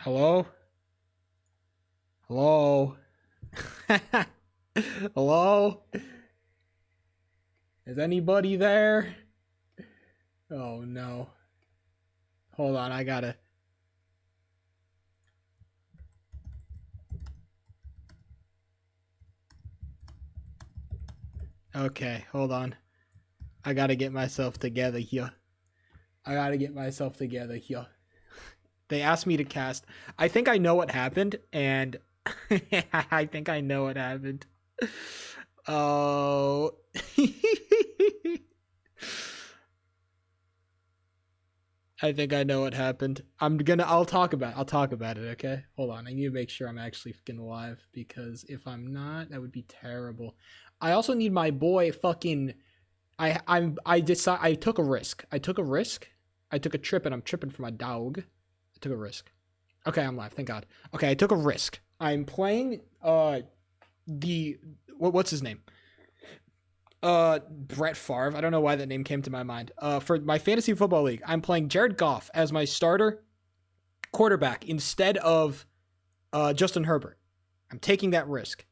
Hello? Hello? Hello? Is anybody there? Oh no. Hold on, I gotta. Okay, hold on. I gotta get myself together here. I gotta get myself together here. They asked me to cast. I think I know what happened, and I think I know what happened. Oh. I think I know what happened. I'll talk about it, okay? Hold on. I need to make sure I'm actually fucking live, because if I'm not, that would be terrible. I also need my boy fucking I took a risk. I took a risk. I took a trip and I'm tripping for my dog. I took a risk. Okay, I'm live. Thank God. Okay, I took a risk. I'm playing what's his name? Brett Favre. I don't know why that name came to my mind. For my fantasy football league, I'm playing Jared Goff as my starter quarterback instead of Justin Herbert. I'm taking that risk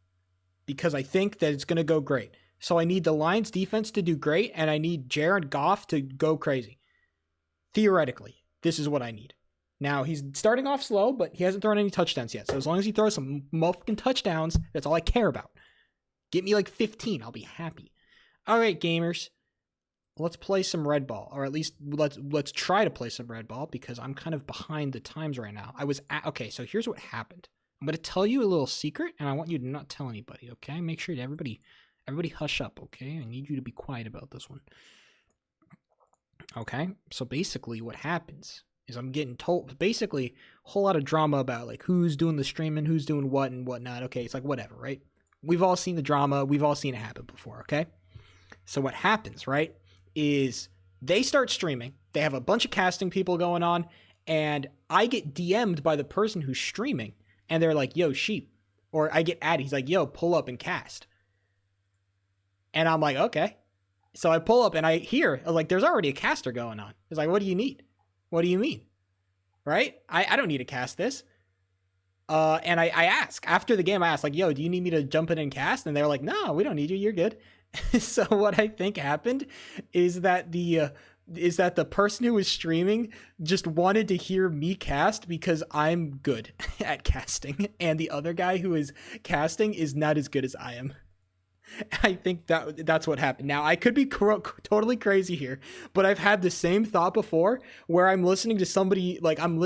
because I think that it's going to go great. So I need the Lions defense to do great, and I need Jared Goff to go crazy. Theoretically, this is what I need. Now, he's starting off slow, but he hasn't thrown any touchdowns yet. So as long as he throws some motherfucking touchdowns, that's all I care about. Get me like 15. I'll be happy. All right, gamers. Let's play some red ball, or at least let's try to play some red ball, because I'm kind of behind the times right now. Okay, so here's what happened. I'm going to tell you a little secret, and I want you to not tell anybody, okay? Make sure that everybody hush up, okay? I need you to be quiet about this one. Okay, so basically what happens is I'm getting told, basically, a whole lot of drama about, like, who's doing the streaming, who's doing what and whatnot. Okay, it's like, whatever, right? We've all seen the drama. We've all seen it happen before, okay? So what happens, right, is they start streaming. They have a bunch of casting people going on, and I get DM'd by the person who's streaming, and they're like, yo, sheep. Or I get added. He's like, yo, pull up and cast. And I'm like, okay. So I pull up and I hear, like, there's already a caster going on. It's like, what do you need? What do you mean? Right? I don't need to cast this. And I ask, after the game, I ask, like, yo, do you need me to jump in and cast? And they're like, no, we don't need you. You're good. So what I think happened is that the person who was streaming just wanted to hear me cast because I'm good at casting. And the other guy who is casting is not as good as I am. I think that's what happened. Now, I could be totally crazy here, but I've had the same thought before where I'm listening to somebody, like, I'm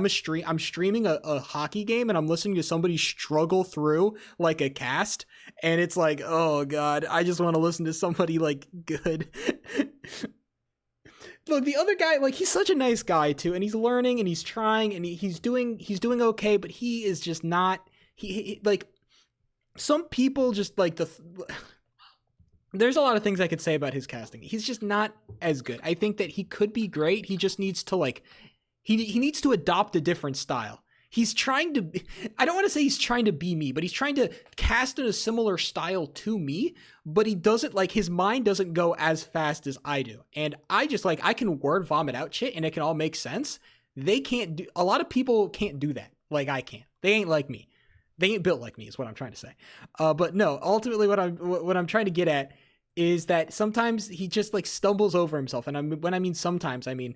streaming a hockey game, and I'm listening to somebody struggle through like a cast, and it's like, oh god, I just want to listen to somebody like good. Look, the other guy, like, he's such a nice guy too, and he's learning and he's trying and he's doing okay, but he is just not he like. Some people just like there's a lot of things I could say about his casting. He's just not as good. I think that he could be great. He just needs to, like, he needs to adopt a different style. He's trying to, I don't want to say he's trying to be me, but he's trying to cast in a similar style to me, but he doesn't, like, his mind doesn't go as fast as I do. And I just, like, I can word vomit out shit and it can all make sense. A lot of people can't do that like I can. They ain't like me. They ain't built like me is what I'm trying to say. But no, ultimately what I'm trying to get at is that sometimes he just, like, stumbles over himself. And when I mean sometimes, I mean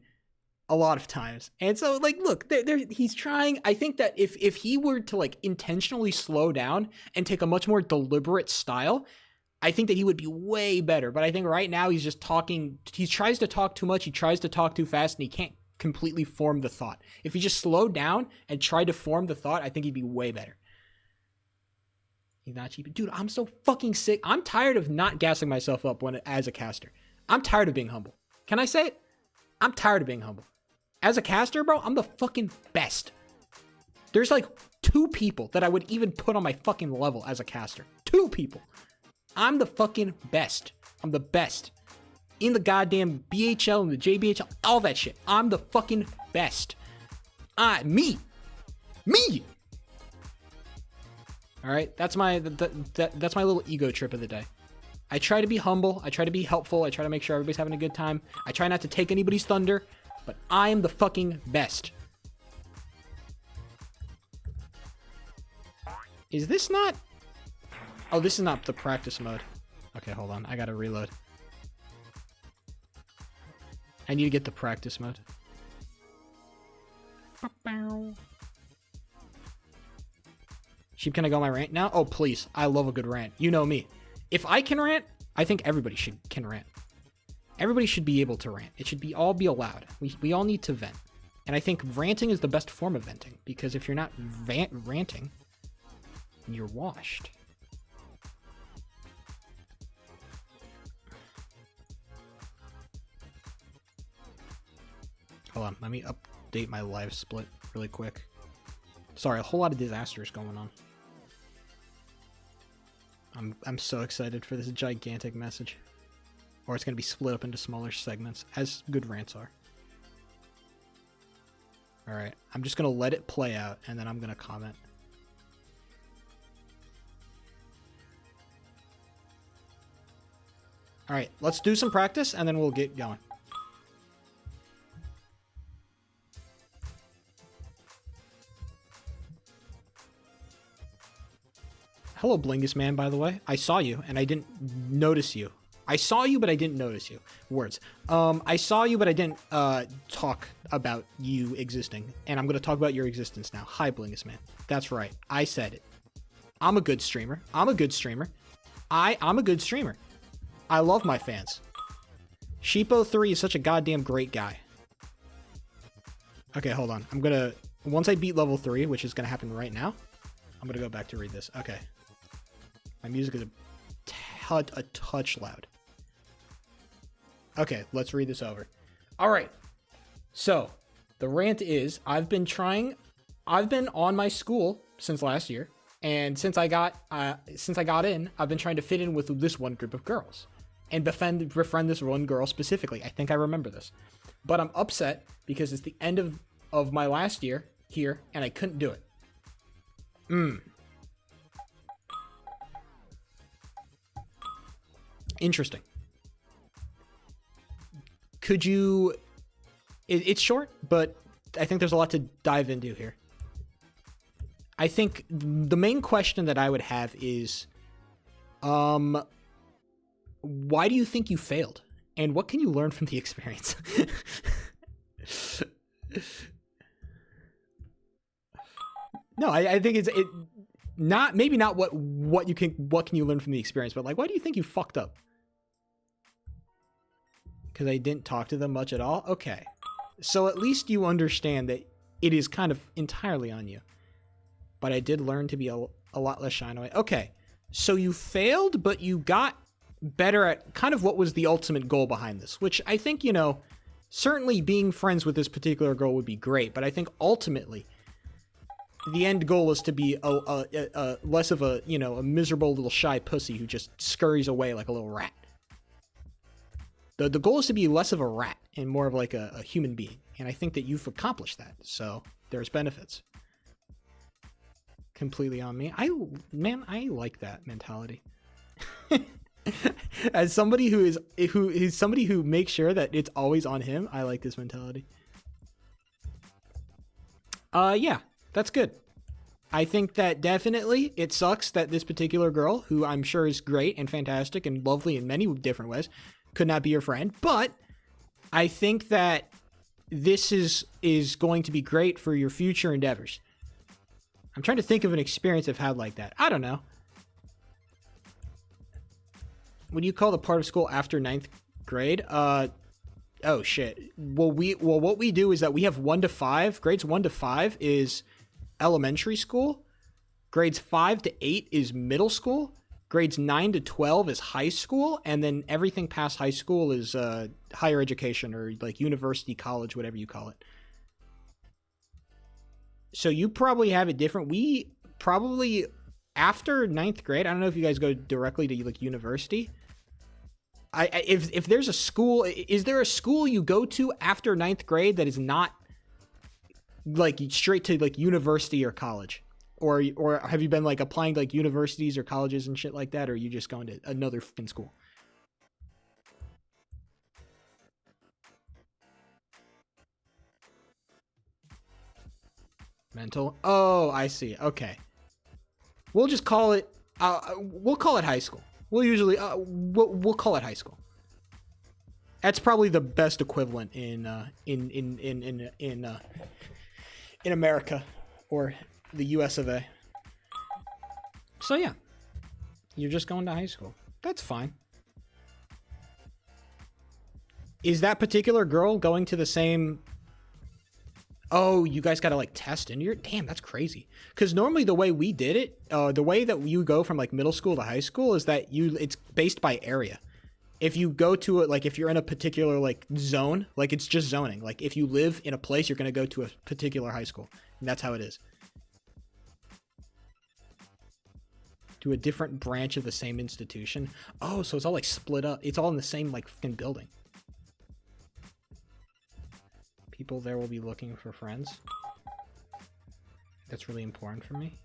a lot of times. And so, like, look, he's trying. I think that if he were to, like, intentionally slow down and take a much more deliberate style, I think that he would be way better. But I think right now he's just talking. He tries to talk too much. He tries to talk too fast, and he can't completely form the thought. If he just slowed down and tried to form the thought, I think he'd be way better. He's not cheap. Dude, I'm so fucking sick. I'm tired of not gassing myself up as a caster. I'm tired of being humble. Can I say it? I'm tired of being humble. As a caster, bro, I'm the fucking best. There's like 2 people that I would even put on my fucking level as a caster. 2 people. I'm the fucking best. I'm the best. In the goddamn BHL and the JBHL, all that shit. I'm the fucking best. Me. All right, that's my little ego trip of the day. I try to be humble. I try to be helpful. I try to make sure everybody's having a good time. I try not to take anybody's thunder, but I am the fucking best. Is this not... Oh, this is not the practice mode. Okay, hold on. I gotta reload. I need to get the practice mode. Sheep, can I go my rant now? Oh, please. I love a good rant. You know me. If I can rant, I think everybody can rant. Everybody should be able to rant. It should all be allowed. We all need to vent. And I think ranting is the best form of venting, because if you're not ranting, you're washed. Hold on, let me update my live split really quick. Sorry, a whole lot of disasters going on. I'm so excited for this gigantic message. Or it's going to be split up into smaller segments, as good rants are. Alright, I'm just going to let it play out, and then I'm going to comment. Alright, let's do some practice, and then we'll get going. Hello, Blingus Man, by the way. I saw you, and I didn't notice you. I saw you, but I didn't notice you. Words. I saw you, but I didn't talk about you existing. And I'm going to talk about your existence now. Hi, Blingus Man. That's right. I said it. I'm a good streamer. I'm a good streamer. I'm a good streamer. I love my fans. Sheepo3 is such a goddamn great guy. Okay, hold on. I'm going to... Once I beat level 3, which is going to happen right now, I'm going to go back to read this. Okay. My music is a touch loud. Okay, let's read this over. All right. So, the rant is, I've been on my school since last year, and since I got in, I've been trying to fit in with this one group of girls and befriend this one girl specifically. I think I remember this. But I'm upset because it's the end of my last year here, and I couldn't do it. Interesting. Could you... It's short, but I think there's a lot to dive into here. I think the main question that I would have is, why do you think you failed? And what can you learn from the experience? No, I think it's not maybe not what can you learn from the experience, but like, why do you think you fucked up? Because I didn't talk to them much at all? Okay. So at least you understand that it is kind of entirely on you. But I did learn to be a lot less shy away. Okay. So you failed, but you got better at kind of what was the ultimate goal behind this, which I think, you know, certainly being friends with this particular girl would be great, but I think ultimately the end goal is to be a less of a, you know, a miserable little shy pussy who just scurries away like a little rat. The goal is to be less of a rat and more of like a human being. And I think that you've accomplished that. So there's benefits. Completely on me. I like that mentality. As somebody who is somebody who makes sure that it's always on him, I like this mentality. Yeah, that's good. I think that definitely it sucks that this particular girl, who I'm sure is great and fantastic and lovely in many different ways, could not be your friend, but I think that this is going to be great for your future endeavors. I'm trying to think of an experience I've had like that. I don't know. What do you call the part of school after 9th grade? Oh shit. Well, what we do is that we have 1 to 5. Grades 1 to 5 is elementary school. Grades 5 to 8 is middle school. Grades 9 to 12 is high school, and then everything past high school is higher education or like university, college, whatever you call it. So you probably have it different. We probably, after 9th grade, I don't know if you guys go directly to like university. If there's a school, is there a school you go to after 9th grade that is not like straight to like university or college? Or have you been like applying to like universities or colleges and shit like that? Or are you just going to another fucking school? Mental? Oh, I see. Okay. We'll just call it. We'll call it high school. We'll usually we'll call it high school. That's probably the best equivalent in America or the U.S. of A. So yeah, you're just going to high school. That's fine. Is that particular girl going to the same? Oh, you guys got to like test and you're damn, that's crazy. Because normally the way we did it, the way that you go from like middle school to high school is that it's based by area. If you go to it, like if you're in a particular like zone, like it's just zoning. Like if you live in a place, you're going to go to a particular high school. And that's how it is. To a different branch of the same institution. Oh, so it's all like split up. It's all in the same like fucking building. People there will be looking for friends. That's really important for me.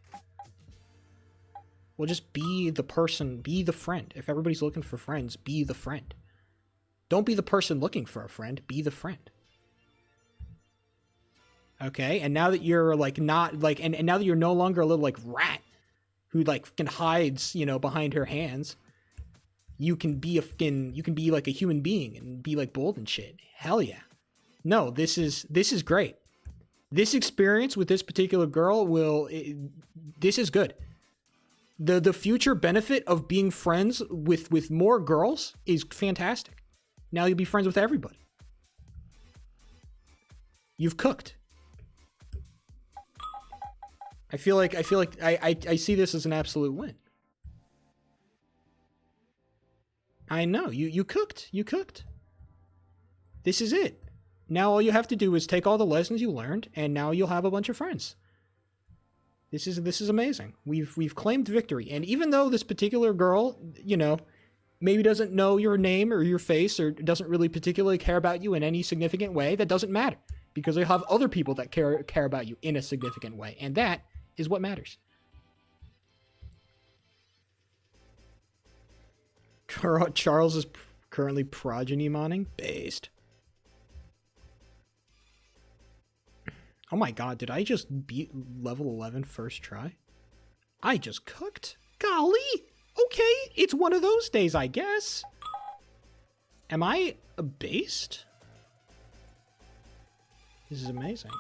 Well, just be the person, be the friend. If everybody's looking for friends, be the friend. Don't be the person looking for a friend, be the friend. Okay, and now that you're like not like, and now that you're no longer a little like rat who like fucking hides, you know, behind her hands, you can be like a human being and be like bold and shit. Hell yeah. No, this is great. This experience with this particular girl this is good. The future benefit of being friends with more girls is fantastic. Now you'll be friends with everybody. You've cooked. I feel like I see this as an absolute win. I know, you cooked. You cooked. This is it. Now all you have to do is take all the lessons you learned, and now you'll have a bunch of friends. This is amazing. We've claimed victory, and even though this particular girl, you know, maybe doesn't know your name or your face, or doesn't really particularly care about you in any significant way, that doesn't matter, because you'll have other people that care about you in a significant way, and that is what matters. Charles is currently progeny modding. Based. Oh my god, did I just beat level 11 first try? I just cooked? Golly! Okay, it's one of those days, I guess. Am I a based? This is amazing.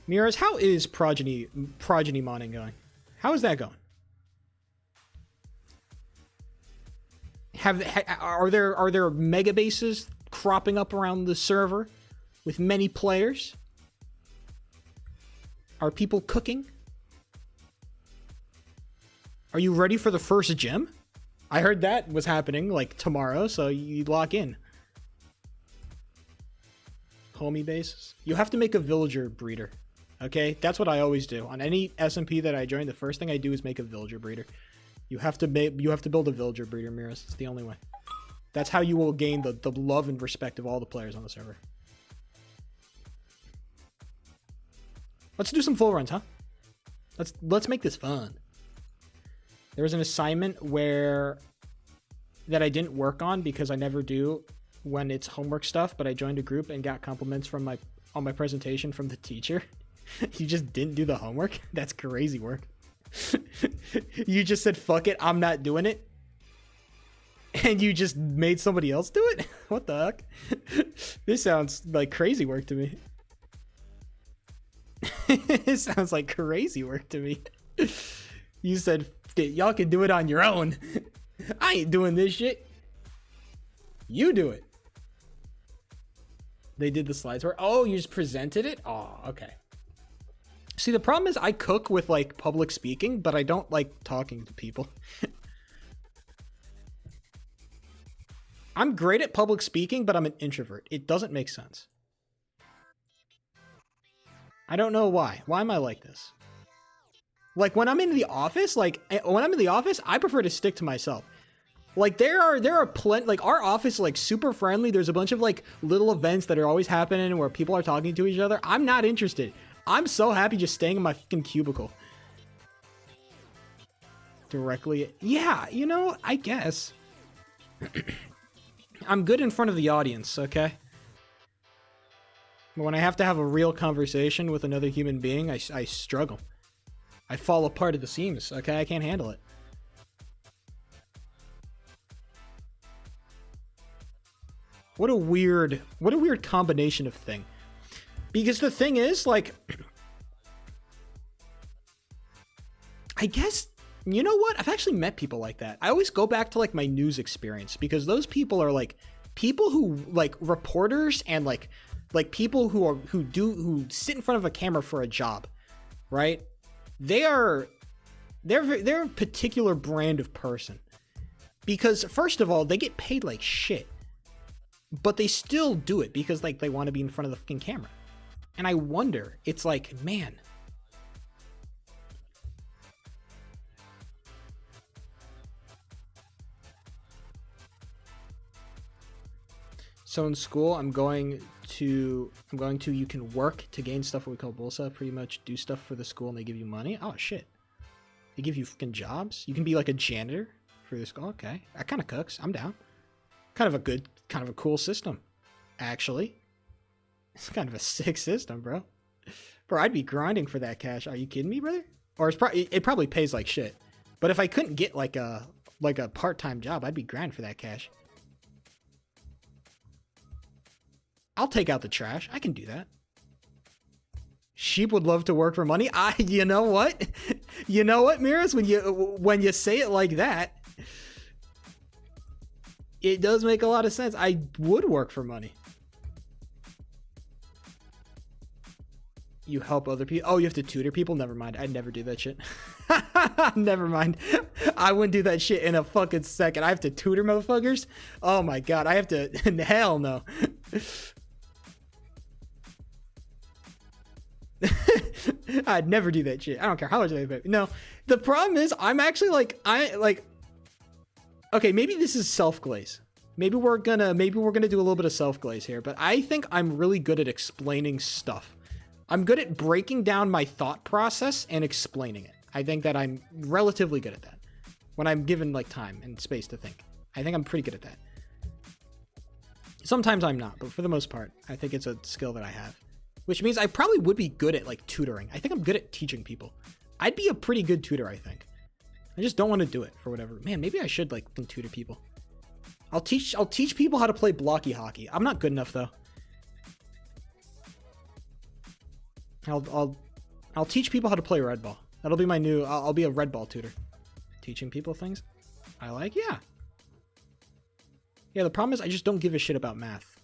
Miras, how is progeny modding going? How is that going? Are there mega bases cropping up around the server with many players? Are people cooking? Are you ready for the first gym? I heard that was happening like tomorrow, so you lock in. Homie bases. You have to make a villager breeder. Okay, that's what I always do. On any SMP that I join, the first thing I do is make a villager breeder. You have to build a villager breeder, Miras. It's the only way. That's how you will gain the love and respect of all the players on the server. Let's do some full runs, huh? Let's make this fun. There was an assignment that I didn't work on because I never do when it's homework stuff, but I joined a group and got compliments on my presentation from the teacher. You just didn't do the homework? That's crazy work. You just said, fuck it, I'm not doing it. And you just made somebody else do it? What the heck? This sounds like crazy work to me. It sounds like crazy work to me. You said, y'all can do it on your own. I ain't doing this shit. You do it. They did the slides where, oh, you just presented it? Oh, okay. See, the problem is I cook with like public speaking, but I don't like talking to people. I'm great at public speaking, but I'm an introvert. It doesn't make sense. I don't know why. Why am I like this? Like when I'm in the office, I prefer to stick to myself. Like there are plenty, like our office is like super friendly. There's a bunch of like little events that are always happening where people are talking to each other. I'm not interested. I'm so happy just staying in my fucking cubicle. Directly. Yeah, you know, I guess. I'm good in front of the audience, okay? But when I have to have a real conversation with another human being, I struggle. I fall apart at the seams. Okay, I can't handle it. What a weird combination of thing. Because the thing is, like, I guess, you know what? I've actually met people like that. I always go back to like my news experience because those people are like people who like reporters and like people who sit in front of a camera for a job, right? They're a particular brand of person because first of all, they get paid like shit. But they still do it because like they want to be in front of the fucking camera. And I wonder, it's like, man. So in school, I'm going to you can work to gain stuff what we call bolsa, pretty much do stuff for the school and they give you money. Oh shit. They give you fucking jobs. You can be like a janitor for the school. Okay. That kind of cooks. I'm down. Kind of a cool system, actually. It's kind of a sick system, bro. Bro, I'd be grinding for that cash. Are you kidding me, brother? Or it probably pays like shit. But if I couldn't get like a part-time job, I'd be grinding for that cash. I'll take out the trash. I can do that. Sheep would love to work for money. You know what? You know what, Miras? When you say it like that, it does make a lot of sense. I would work for money. You help other people. Oh, you have to tutor people? Never mind. I'd never do that shit. Never mind. I wouldn't do that shit in a fucking second. I have to tutor motherfuckers? Oh my god. I have to... Hell no. I'd never do that shit. I don't care how much they pay. No. The problem is, I'm actually like... Okay, maybe this is self-glaze. Maybe we're gonna do a little bit of self-glaze here, but I think I'm really good at explaining stuff. I'm good at breaking down my thought process and explaining it. I think that I'm relatively good at that. When I'm given like time and space to think. I think I'm pretty good at that. Sometimes I'm not, but for the most part, I think it's a skill that I have. Which means I probably would be good at like tutoring. I think I'm good at teaching people. I'd be a pretty good tutor, I think. I just don't want to do it for whatever. Man, maybe I should like tutor people. I'll teach people how to play blocky hockey. I'm not good enough though. I'll teach people how to play red ball. That'll be my new. I'll be a red ball tutor. Teaching people things. I like, yeah. Yeah, the problem is I just don't give a shit about math.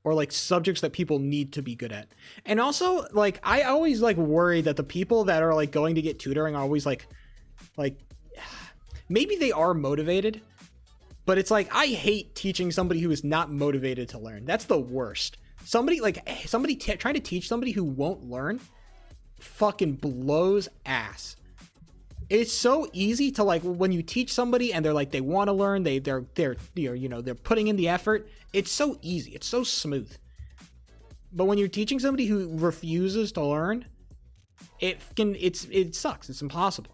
Or like subjects that people need to be good at. And also, like, I always like worry that the people that are like going to get tutoring are always like maybe they are motivated, but it's like I hate teaching somebody who is not motivated to learn. That's the worst. Somebody trying to teach somebody who won't learn fucking blows ass. It's so easy to like when you teach somebody and they're like they want to learn, they're putting in the effort. It's so easy. It's so smooth. But when you're teaching somebody who refuses to learn, it sucks. It's impossible.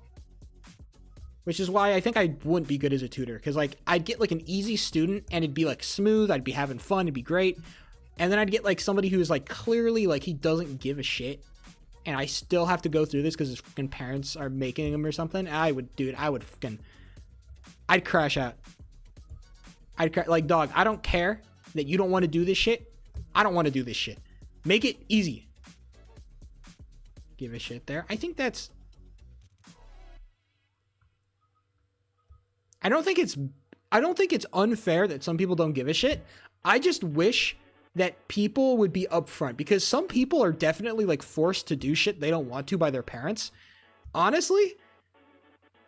Which is why I think I wouldn't be good as a tutor. Because like I'd get like an easy student and it'd be like smooth. I'd be having fun. It'd be great. And then I'd get like somebody who's like clearly like he doesn't give a shit. And I still have to go through this because his fucking parents are making him or something. I'd crash out. Like, dog, I don't care that you don't want to do this shit. I don't want to do this shit. Make it easy. Give a shit there. I think it's unfair that some people don't give a shit. I just wish that people would be upfront because some people are definitely like forced to do shit they don't want to by their parents. Honestly,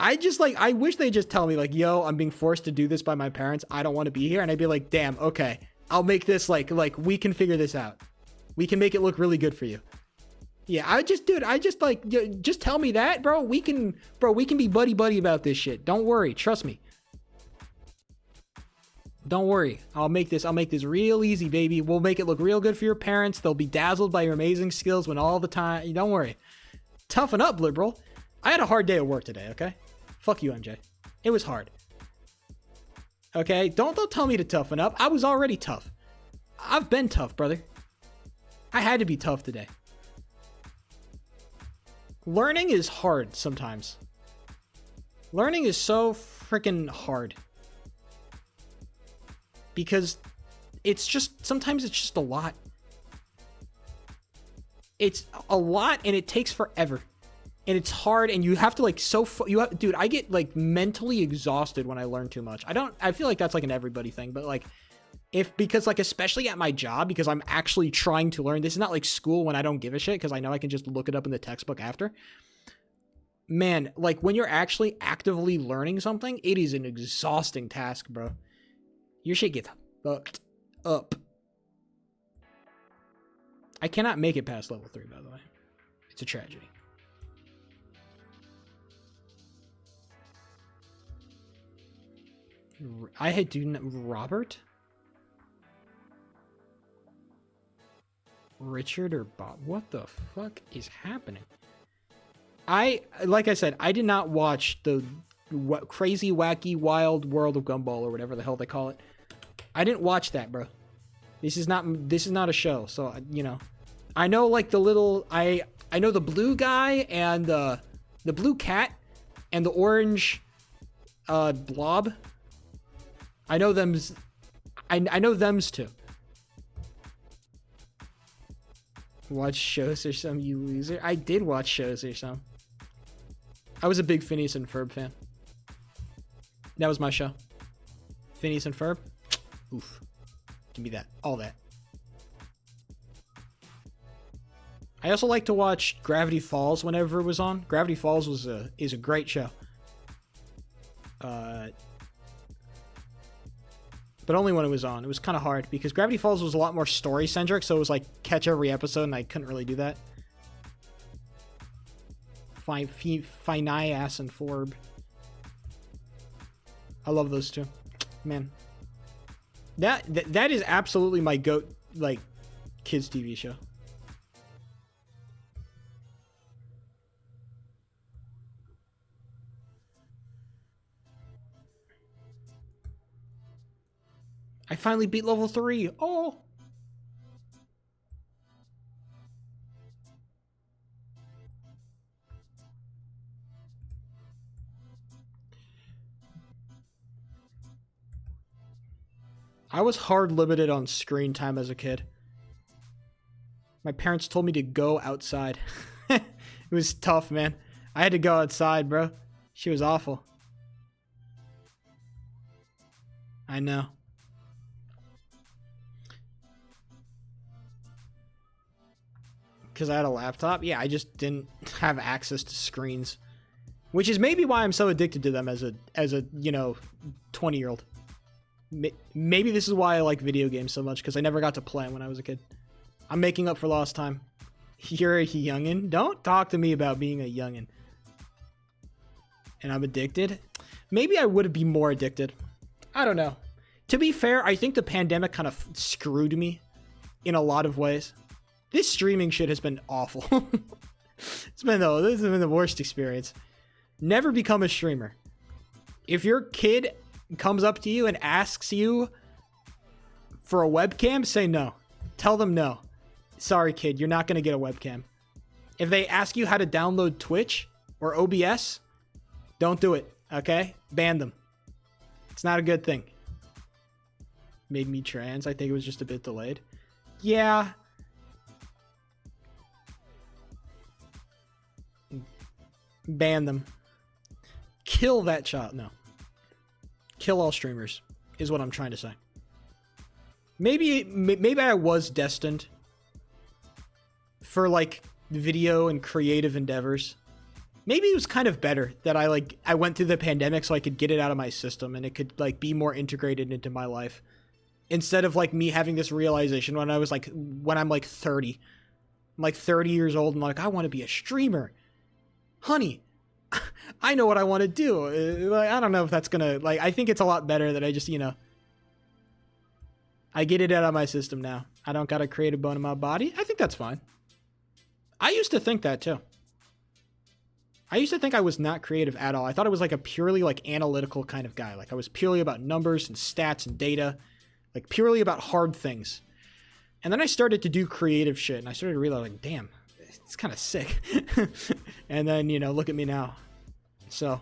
I wish they just tell me like, yo, I'm being forced to do this by my parents. I don't want to be here. And I'd be like, damn, okay, I'll make this like we can figure this out. We can make it look really good for you. Yeah, just tell me that, bro. We can be buddy about this shit. Don't worry. Trust me. Don't worry. I'll make this real easy, baby. We'll make it look real good for your parents. They'll be dazzled by your amazing skills when all the time. Don't worry. Toughen up, liberal. I had a hard day at work today, okay? Fuck you, MJ. It was hard. Okay? Don't tell me to toughen up. I was already tough. I've been tough, brother. I had to be tough today. Learning is hard sometimes. Learning is so freaking hard. Because sometimes it's just a lot. It's a lot and it takes forever. And it's hard and you have to like dude, I get like mentally exhausted when I learn too much. I feel like that's like an everybody thing, but like because like especially at my job, because I'm actually trying to learn. This is not like school when I don't give a shit because I know I can just look it up in the textbook after. Man, like when you're actually actively learning something, it is an exhausting task, bro. Your shit gets fucked up. I cannot make it past level 3, by the way. It's a tragedy. I had Robert? Richard or Bob? What the fuck is happening? Like I said, I did not watch the crazy, wacky, wild world of Gumball or whatever the hell they call it. I didn't watch that, bro. This is not a show, so you know. I know like the little I know the blue guy and the blue cat and the orange blob. I know them's too. Watch shows or some, you loser. I did watch shows or some. I was a big Phineas and Ferb fan. That was my show. Phineas and Ferb. Oof. Give me that. All that. I also like to watch Gravity Falls whenever it was on. Gravity Falls is a great show. But only when it was on. It was kind of hard because Gravity Falls was a lot more story-centric, so it was like catch every episode, and I couldn't really do that. Phineas and Ferb. I love those two. Man. That is absolutely my goat, like, kids TV show. I finally beat level 3. Oh! I was hard limited on screen time as a kid. My parents told me to go outside. It was tough, man. I had to go outside, bro. She was awful. I know. Because I had a laptop? Yeah, I just didn't have access to screens. Which is maybe why I'm so addicted to them as a 20-year-old. Maybe this is why I like video games so much, because I never got to play them when I was a kid. I'm making up for lost time. You're a youngin'? Don't talk to me about being a youngin'. And I'm addicted? Maybe I would be more addicted. I don't know. To be fair, I think the pandemic kind of screwed me in a lot of ways. This streaming shit has been awful. This has been the worst experience. Never become a streamer. If your kid comes up to you and asks you for a webcam, say no. Tell them no. Sorry, kid, you're not going to get a webcam. If they ask you how to download Twitch or OBS, don't do it, okay? Ban them. It's not a good thing. Made me trans. I think it was just a bit delayed. Yeah. Ban them. Kill that child. No. Kill all streamers is what I'm trying to say. Maybe I was destined for like video and creative endeavors. Maybe it was kind of better that I went through the pandemic so I could get it out of my system and it could like be more integrated into my life. Instead of like me having this realization when I'm like 30. I'm like 30 years old and like, I want to be a streamer. Honey, I know what I want to do. Like, I don't know if that's gonna, like, I think it's a lot better that I just, I get it out of my system now. I don't gotta create a bone in my body. I think that's fine. I used to think that too. I used to think I was not creative at all. I thought I was like a purely like analytical kind of guy. Like I was purely about numbers and stats and data, like purely about hard things. And then I started to do creative shit and I started to realize like, damn, it's kind of sick. And then, you know, look at me now. So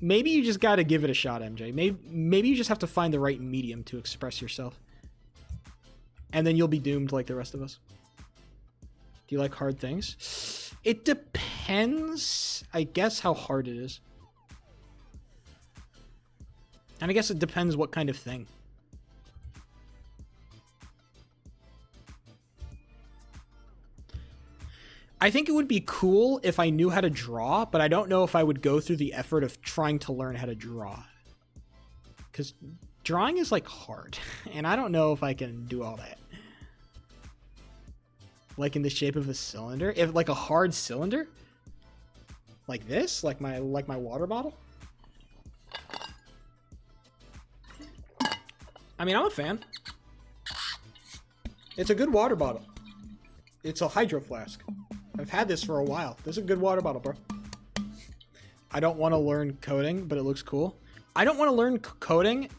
maybe you just got to give it a shot, MJ. Maybe you just have to find the right medium to express yourself. And then you'll be doomed like the rest of us. Do you like hard things? It depends, I guess, how hard it is. And I guess it depends what kind of thing. I think it would be cool if I knew how to draw, but I don't know if I would go through the effort of trying to learn how to draw. Because drawing is like hard, and I don't know if I can do all that. Like in the shape of a cylinder? If like a hard cylinder? Like this? Like my water bottle? I mean, I'm a fan. It's a good water bottle. It's a hydro flask. I've had this for a while. This is a good water bottle, bro. I don't want to learn coding, but it looks cool. I don't want to learn coding,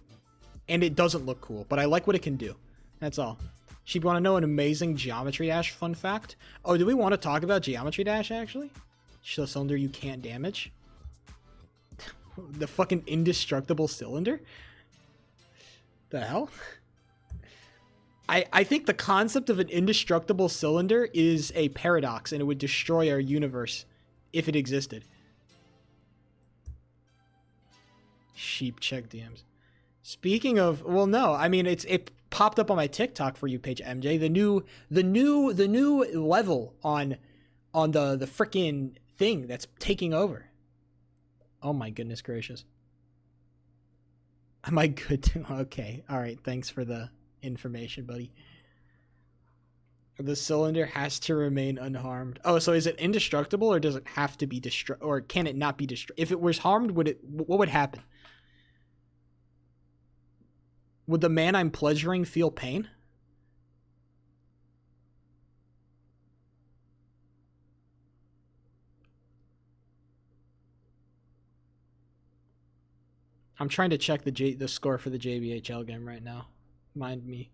and it doesn't look cool, but I like what it can do. That's all. She'd want to know an amazing Geometry Dash fun fact. Oh, do we want to talk about Geometry Dash, actually? The cylinder you can't damage? The fucking indestructible cylinder? The hell? I think the concept of an indestructible cylinder is a paradox, and it would destroy our universe if it existed. Sheep check DMs. Speaking of, well, no, I mean it popped up on my TikTok for you page, MJ. The new level on the freaking thing that's taking over. Oh my goodness gracious. Am I good to? Okay, all right. Thanks for the information, buddy. The cylinder has to remain unharmed. Oh, so is it indestructible, or does it have to be destroyed, or can it not be destroyed? If it was harmed, what would happen? Would the man I'm pleasuring feel pain? I'm trying to check the score for the JBHL game right now. Mind me.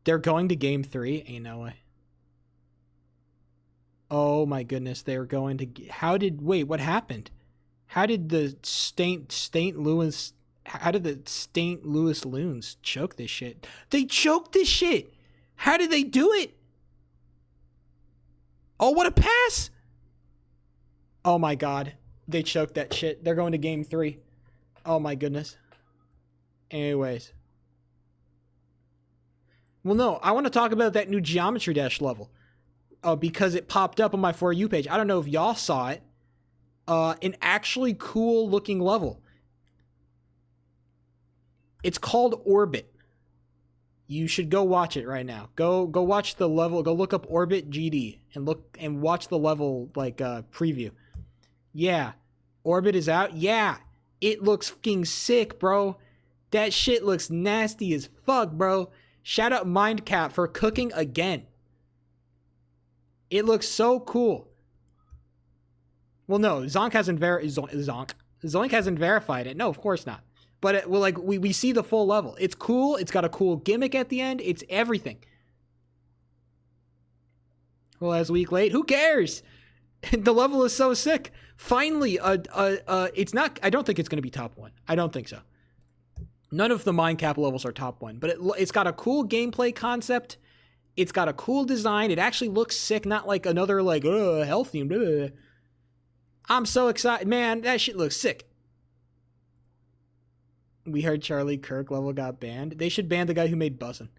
They're going to game 3? Ain't no way. Oh my goodness, they're going to... Wait, what happened? How did the St. Louis Loons choke this shit? They choked this shit! How did they do it? Oh, what a pass! Oh my god. They choked that shit. They're going to game 3. Oh my goodness. Anyways. Well, no, I want to talk about that new Geometry Dash level. Because it popped up on my For You page. I don't know if y'all saw it. An actually cool looking level. It's called Orbit. You should go watch it right now. Go watch the level. Go look up Orbit GD and watch the level preview. Yeah. Orbit is out. Yeah. It looks fucking sick, bro. That shit looks nasty as fuck, bro. Shout out Mindcap for cooking again. It looks so cool. Well, no, Zonk hasn't verified it. No, of course not. But we see the full level. It's cool. It's got a cool gimmick at the end. It's everything. Well, that's a week late. Who cares? The level is so sick. Finally, it's not. I don't think it's going to be top 1. I don't think so. None of the Mindcap levels are top 1, but it's got a cool gameplay concept. It's got a cool design. It actually looks sick, not like another health theme. I'm so excited, man. That shit looks sick. We heard Charlie Kirk level got banned. They should ban the guy who made Bussin'.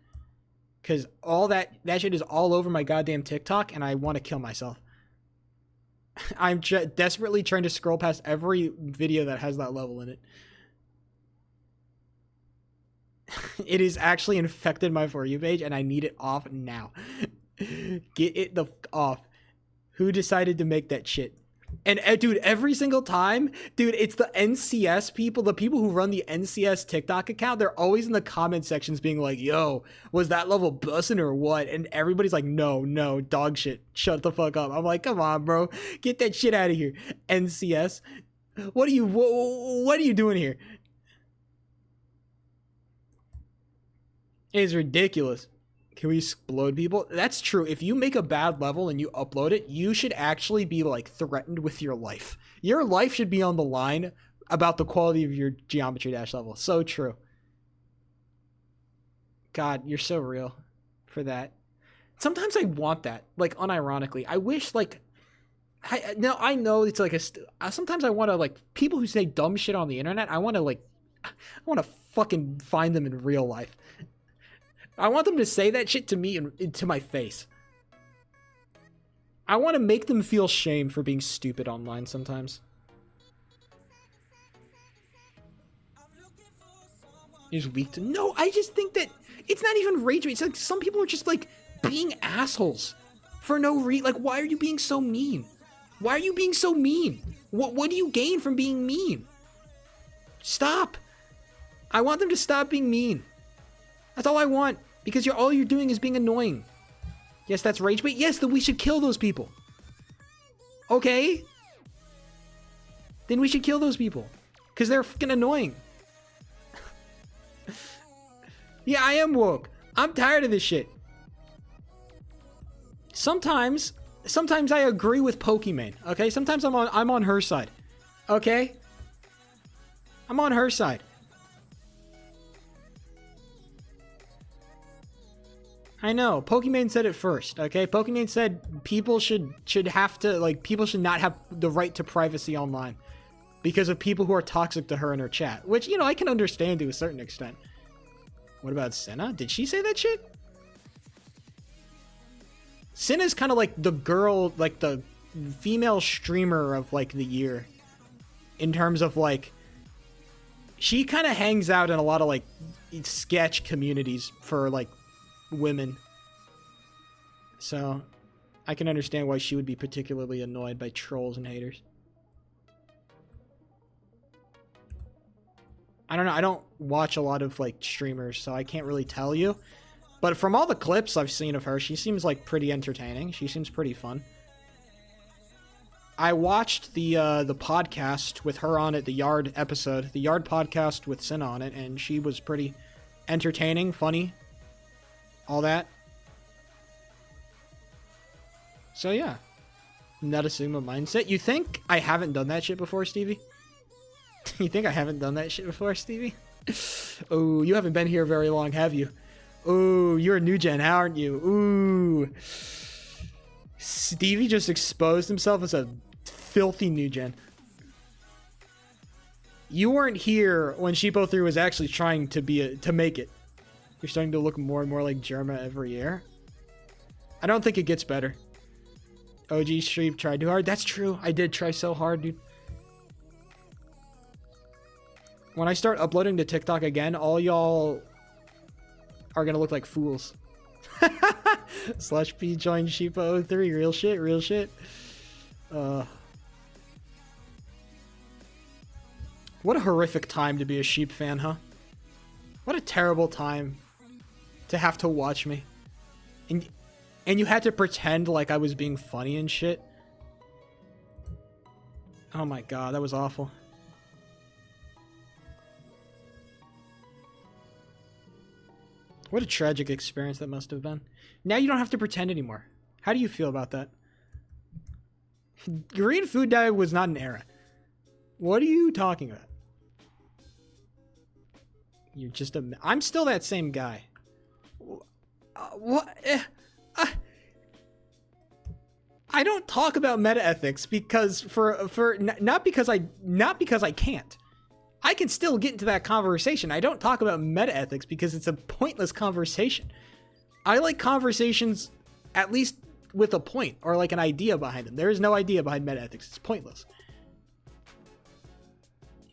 Because all that shit is all over my goddamn TikTok, and I want to kill myself. I'm desperately trying to scroll past every video that has that level in it. It is actually infected my For You page, and I need it off now. Get it the fuck off. Who decided to make that shit? And dude, every single time, dude, it's the NCS people, the people who run the NCS TikTok account. They're always in the comment sections being like, yo, was that level bussin' or what? And everybody's like, no, dog shit. Shut the fuck up. I'm like, come on, bro. Get that shit out of here. NCS. What are you doing here? It is ridiculous. Can we explode people? That's true. If you make a bad level and you upload it, you should actually be like threatened with your life. Your life should be on the line about the quality of your Geometry Dash level. So true. God, you're so real for that. Sometimes I want that, like unironically. I wish like I know it's like sometimes I want to like people who say dumb shit on the internet. I want to fucking find them in real life. I want them to say that shit to me and to my face. I want to make them feel shame for being stupid online sometimes. He's weak to... No, I just think that it's not even rage. It's like some people are just like being assholes for no reason. Like, why are you being so mean? Why are you being so mean? What do you gain from being mean? Stop. I want them to stop being mean. That's all I want. Because all you're doing is being annoying. Yes, that's rage bait. Yes, then we should kill those people. Okay? Then we should kill those people. Because they're fucking annoying. Yeah, I am woke. I'm tired of this shit. Sometimes I agree with Pokimane. Okay? Sometimes I'm on her side. Okay? I'm on her side. I know. Pokimane said it first, okay? Pokimane said people should have to, like, people should not have the right to privacy online because of people who are toxic to her in her chat, which, you know, I can understand to a certain extent. What about Senna? Did she say that shit? Senna's kind of like the girl, like the female streamer of, like, the year in terms of, like, she kind of hangs out in a lot of, like, sketch communities for, like, women. So I can understand why she would be particularly annoyed by trolls and haters. I don't know. I don't watch a lot of like streamers, so I can't really tell you. But from all the clips I've seen of her, she seems like pretty entertaining. She seems pretty fun. I watched the podcast with her on it, the Yard episode, the Yard podcast with Sin on it, and she was pretty entertaining, funny, all that. So yeah, Netasuma mindset. You think I haven't done that shit before, Stevie? You think I haven't done that shit before, Stevie? Oh, you haven't been here very long, have you? Oh, you're a new gen, aren't you? Ooh. Stevie just exposed himself as a filthy new gen. You weren't here when Sheepo 3 was actually trying to make it. You're starting to look more and more like Germa every year. I don't think it gets better. OG Streep tried too hard. That's true. I did try so hard, dude. When I start uploading to TikTok again, all y'all are gonna look like fools. Slash P joined Sheepa 03. Real shit, real shit. What a horrific time to be a Sheep fan, huh? What a terrible time to have to watch me. And you had to pretend like I was being funny and shit. Oh my god, that was awful. What a tragic experience that must have been. Now you don't have to pretend anymore. How do you feel about that? Korean food diet was not an era. What are you talking about? You're just I'm still that same guy. What? I don't talk about meta ethics because not because I can't. I can still get into that conversation. I don't talk about meta ethics because it's a pointless conversation. I like conversations at least with a point or like an idea behind them. There is no idea behind meta ethics. It's pointless.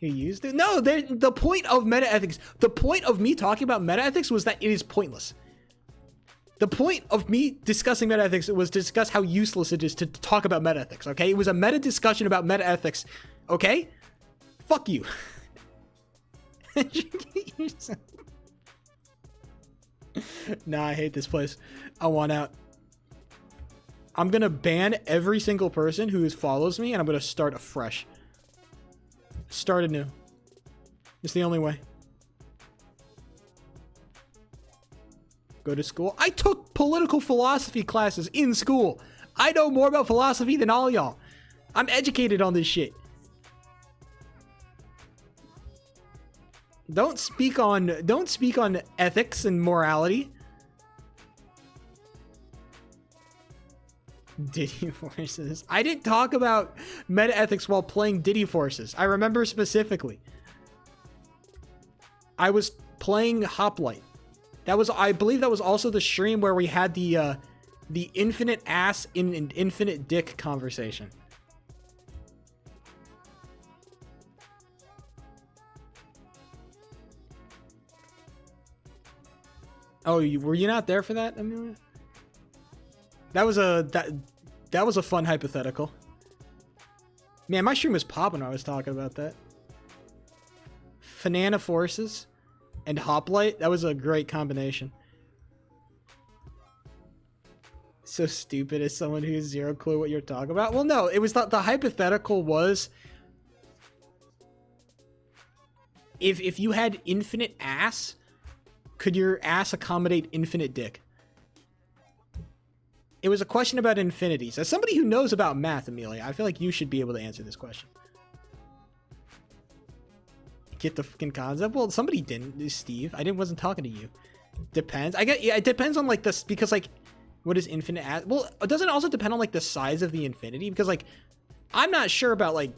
You used it? No, the point of meta ethics, the point of me talking about meta ethics was that it is pointless. The point of me discussing meta ethics was to discuss how useless it is to talk about meta ethics, okay? It was a meta discussion about meta ethics, okay? Fuck you. Nah, I hate this place. I want out. I'm gonna ban every single person who follows me and I'm gonna start afresh. Start anew. It's the only way. Go to school. I took political philosophy classes in school. I know more about philosophy than all y'all. I'm educated on this shit. Don't speak on ethics and morality. Diddy Forces. I didn't talk about meta ethics while playing Diddy Forces. I remember specifically. I was playing Hoplite. That was, I believe that was also the stream where we had the infinite ass in an infinite dick conversation. Oh, were you not there for that, Amelia? That was a fun hypothetical. Man, my stream was popping when I was talking about that. Banana Forces and Hoplite. That was a great combination. So stupid as someone who has zero clue what you're talking about. Well, no, it was the hypothetical was if you had infinite ass, could your ass accommodate infinite dick? It was a question about infinities. As somebody who knows about math, Amelia, I feel like you should be able to answer this question. Get the fucking concept? Well, somebody didn't. Steve, wasn't talking to you. Depends. Yeah, it depends on like this, because like, what is infinite ass? Well, doesn't it also depend on like the size of the infinity? Because like, I'm not sure about like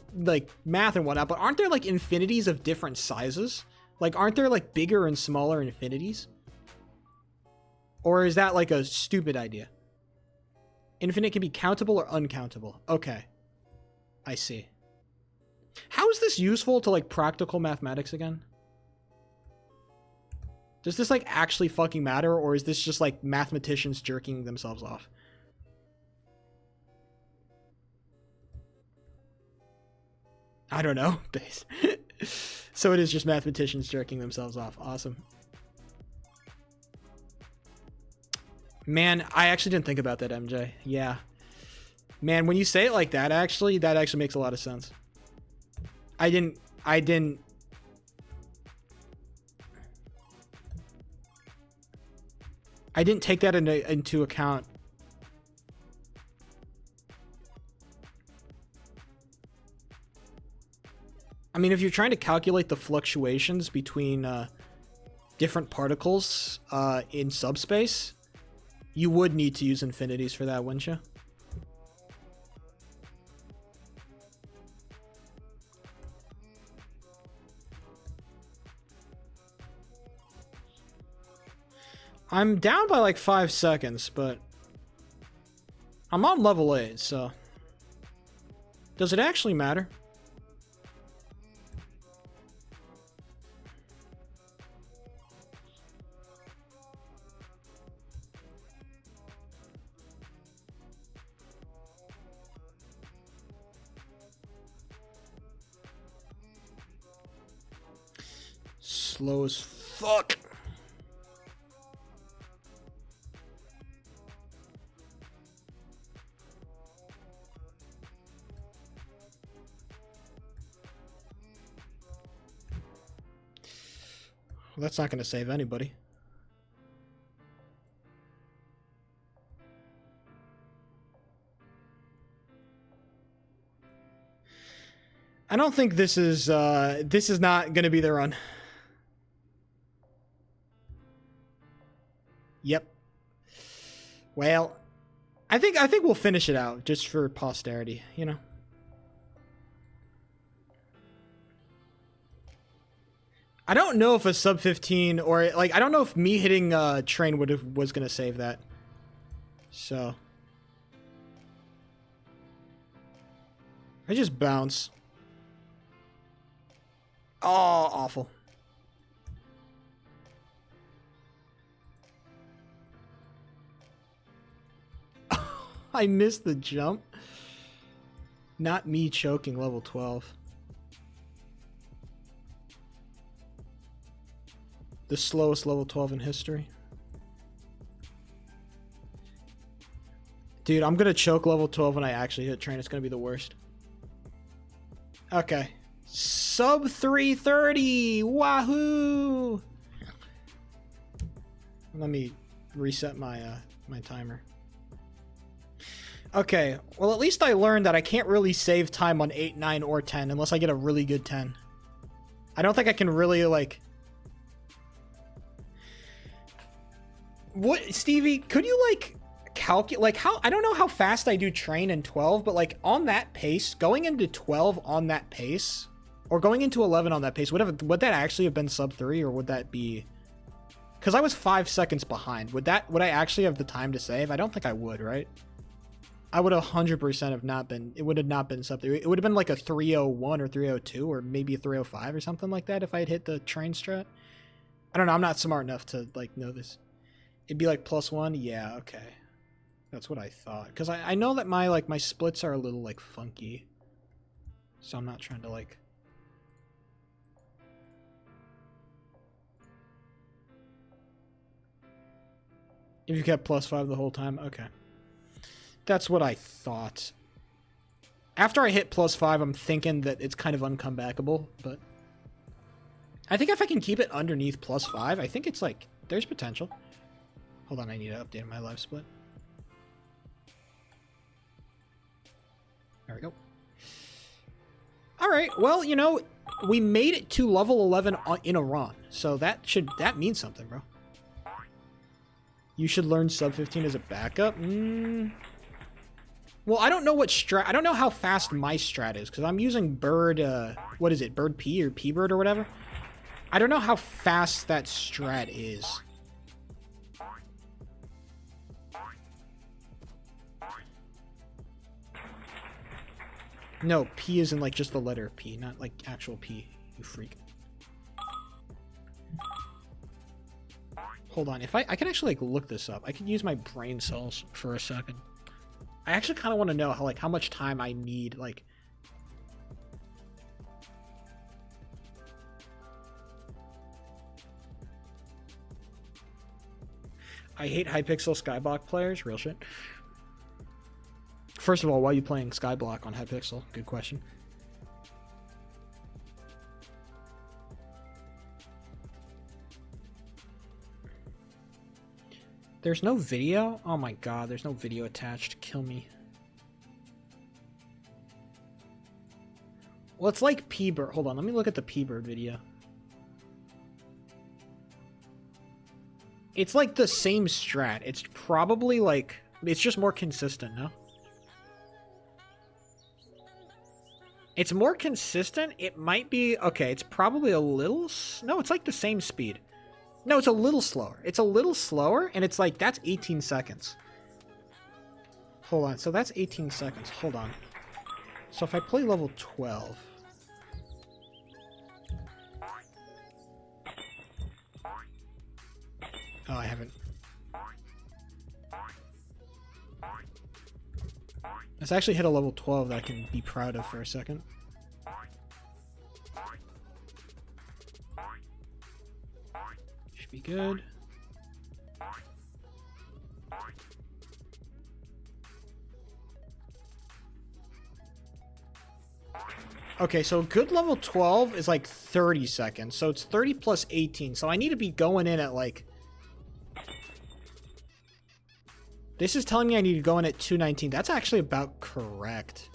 math and whatnot, but aren't there like infinities of different sizes? Like, aren't there like bigger and smaller infinities? Or is that like a stupid idea? Infinite can be countable or uncountable. Okay. I see. How is this useful to like practical mathematics again? Does this like actually fucking matter, or is this just like mathematicians jerking themselves off? I don't know. So it is just mathematicians jerking themselves off. Awesome. Man, I actually didn't think about that, MJ. Yeah. Man, when you say it like that actually makes a lot of sense. I didn't take that into account. I mean, if you're trying to calculate the fluctuations between different particles in subspace, you would need to use infinities for that, wouldn't you? I'm down by like 5 seconds, but I'm on level 8, so does it actually matter? Slow as fuck. Well, that's not going to save anybody. I don't think this is not going to be the run. Yep. Well, I think we'll finish it out just for posterity, you know. I don't know if a sub 15 or like I don't know if me hitting train was gonna save that. So I just bounce. Oh, awful. I missed the jump. Not me choking level 12. The slowest level 12 in history. Dude, I'm gonna choke level 12 when I actually hit train. It's gonna be the worst. Okay. Sub 330! Wahoo! Let me... reset my my timer. Okay, well at least I learned that I can't really save time on 8, 9, or 10 unless I get a really good 10. I don't think I can really, like... What, Stevie, could you, like, calculate, like, how... I don't know how fast I do train in 12, but, like, on that pace, going into 12 on that pace, or going into 11 on that pace, would that actually have been sub 3, or would that be... Because I was 5 seconds behind. Would I actually have the time to save? I don't think I would, right? I would 100% have not been, it would have not been something, it would have been like a 301 or 302 or maybe a 305 or something like that if I had hit the train strat. I don't know, I'm not smart enough to like know this. It'd be like +1, yeah, okay. That's what I thought. Because I know that my splits are a little like funky. So I'm not trying to like... If you kept +5 the whole time, okay. That's what I thought. After I hit +5, I'm thinking that it's kind of uncomebackable, but... I think if I can keep it underneath +5, I think it's like... There's potential. Hold on, I need to update my live split. There we go. Alright, well, you know, we made it to level 11 in a run, so that means something, bro. You should learn sub 15 as a backup? Well, I don't know what strat... I don't know how fast my strat is, because I'm using Bird... what is it? Bird P or P-Bird or whatever? I don't know how fast that strat is. No, P isn't like just the letter P, not like actual P, you freak. Hold on, if I can actually like look this up. I can use my brain cells for a second. I actually kind of want to know how much time I need, like... I hate Hypixel Skyblock players, real shit. First of all, why are you playing Skyblock on Hypixel? Good question. There's no video? Oh my god, there's no video attached. Kill me. Well, it's like P-Bird. Hold on, let me look at the P-Bird video. It's like the same strat. It's probably like... It's just more consistent, no? It's more consistent? It might be... Okay, it's probably a little... No, it's like the same speed. No, it's a little slower. It's a little slower, and it's like, that's 18 seconds. Hold on, so that's 18 seconds. Hold on. So if I play level 12... Oh, I haven't. Let's actually hit a level 12 that I can be proud of for a second. Should be good. Okay, so good level 12 is like 30 seconds. So it's 30 plus 18. So I need to be going in at like... This is telling me I need to go in at 219. That's actually about correct.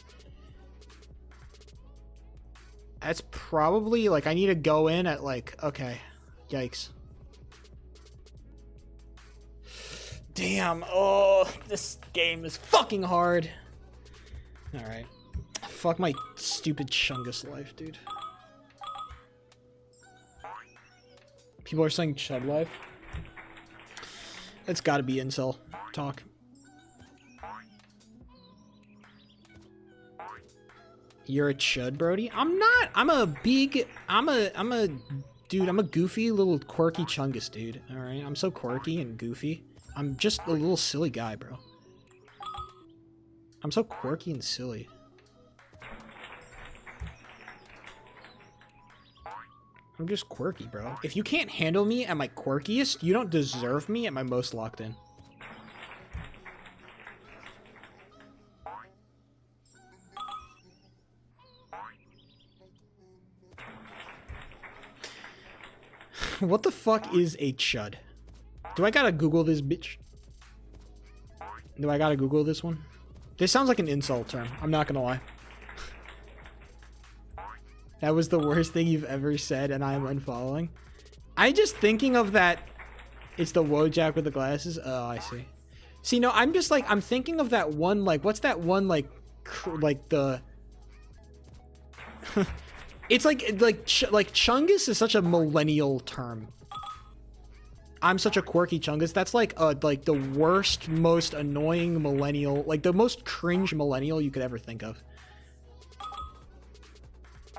That's probably like I need to go in at like... Okay. Yikes. Damn. Oh, this game is fucking hard. Alright. Fuck my stupid Chungus life, dude. People are saying Chud life. It's gotta be incel talk. You're a chud, Brody? I'm not. I'm a big... I'm a dude, I'm a goofy little quirky Chungus dude. Alright? I'm so quirky and goofy. I'm just a little silly guy, bro. I'm so quirky and silly. I'm just quirky, bro. If you can't handle me at my quirkiest, you don't deserve me at my most locked in. What the fuck is a chud? Do I gotta Google this bitch? Do I gotta Google this one? This sounds like an insult term. I'm not gonna lie. That was the worst thing you've ever said, and I am unfollowing. I just thinking of that. It's the Wojak with the glasses. Oh, I see. See, no, I'm just like, I'm thinking of that one, like, what's that one, like the... It's like Chungus is such a millennial term. I'm such a quirky Chungus. That's like the worst, most annoying millennial, like the most cringe millennial you could ever think of.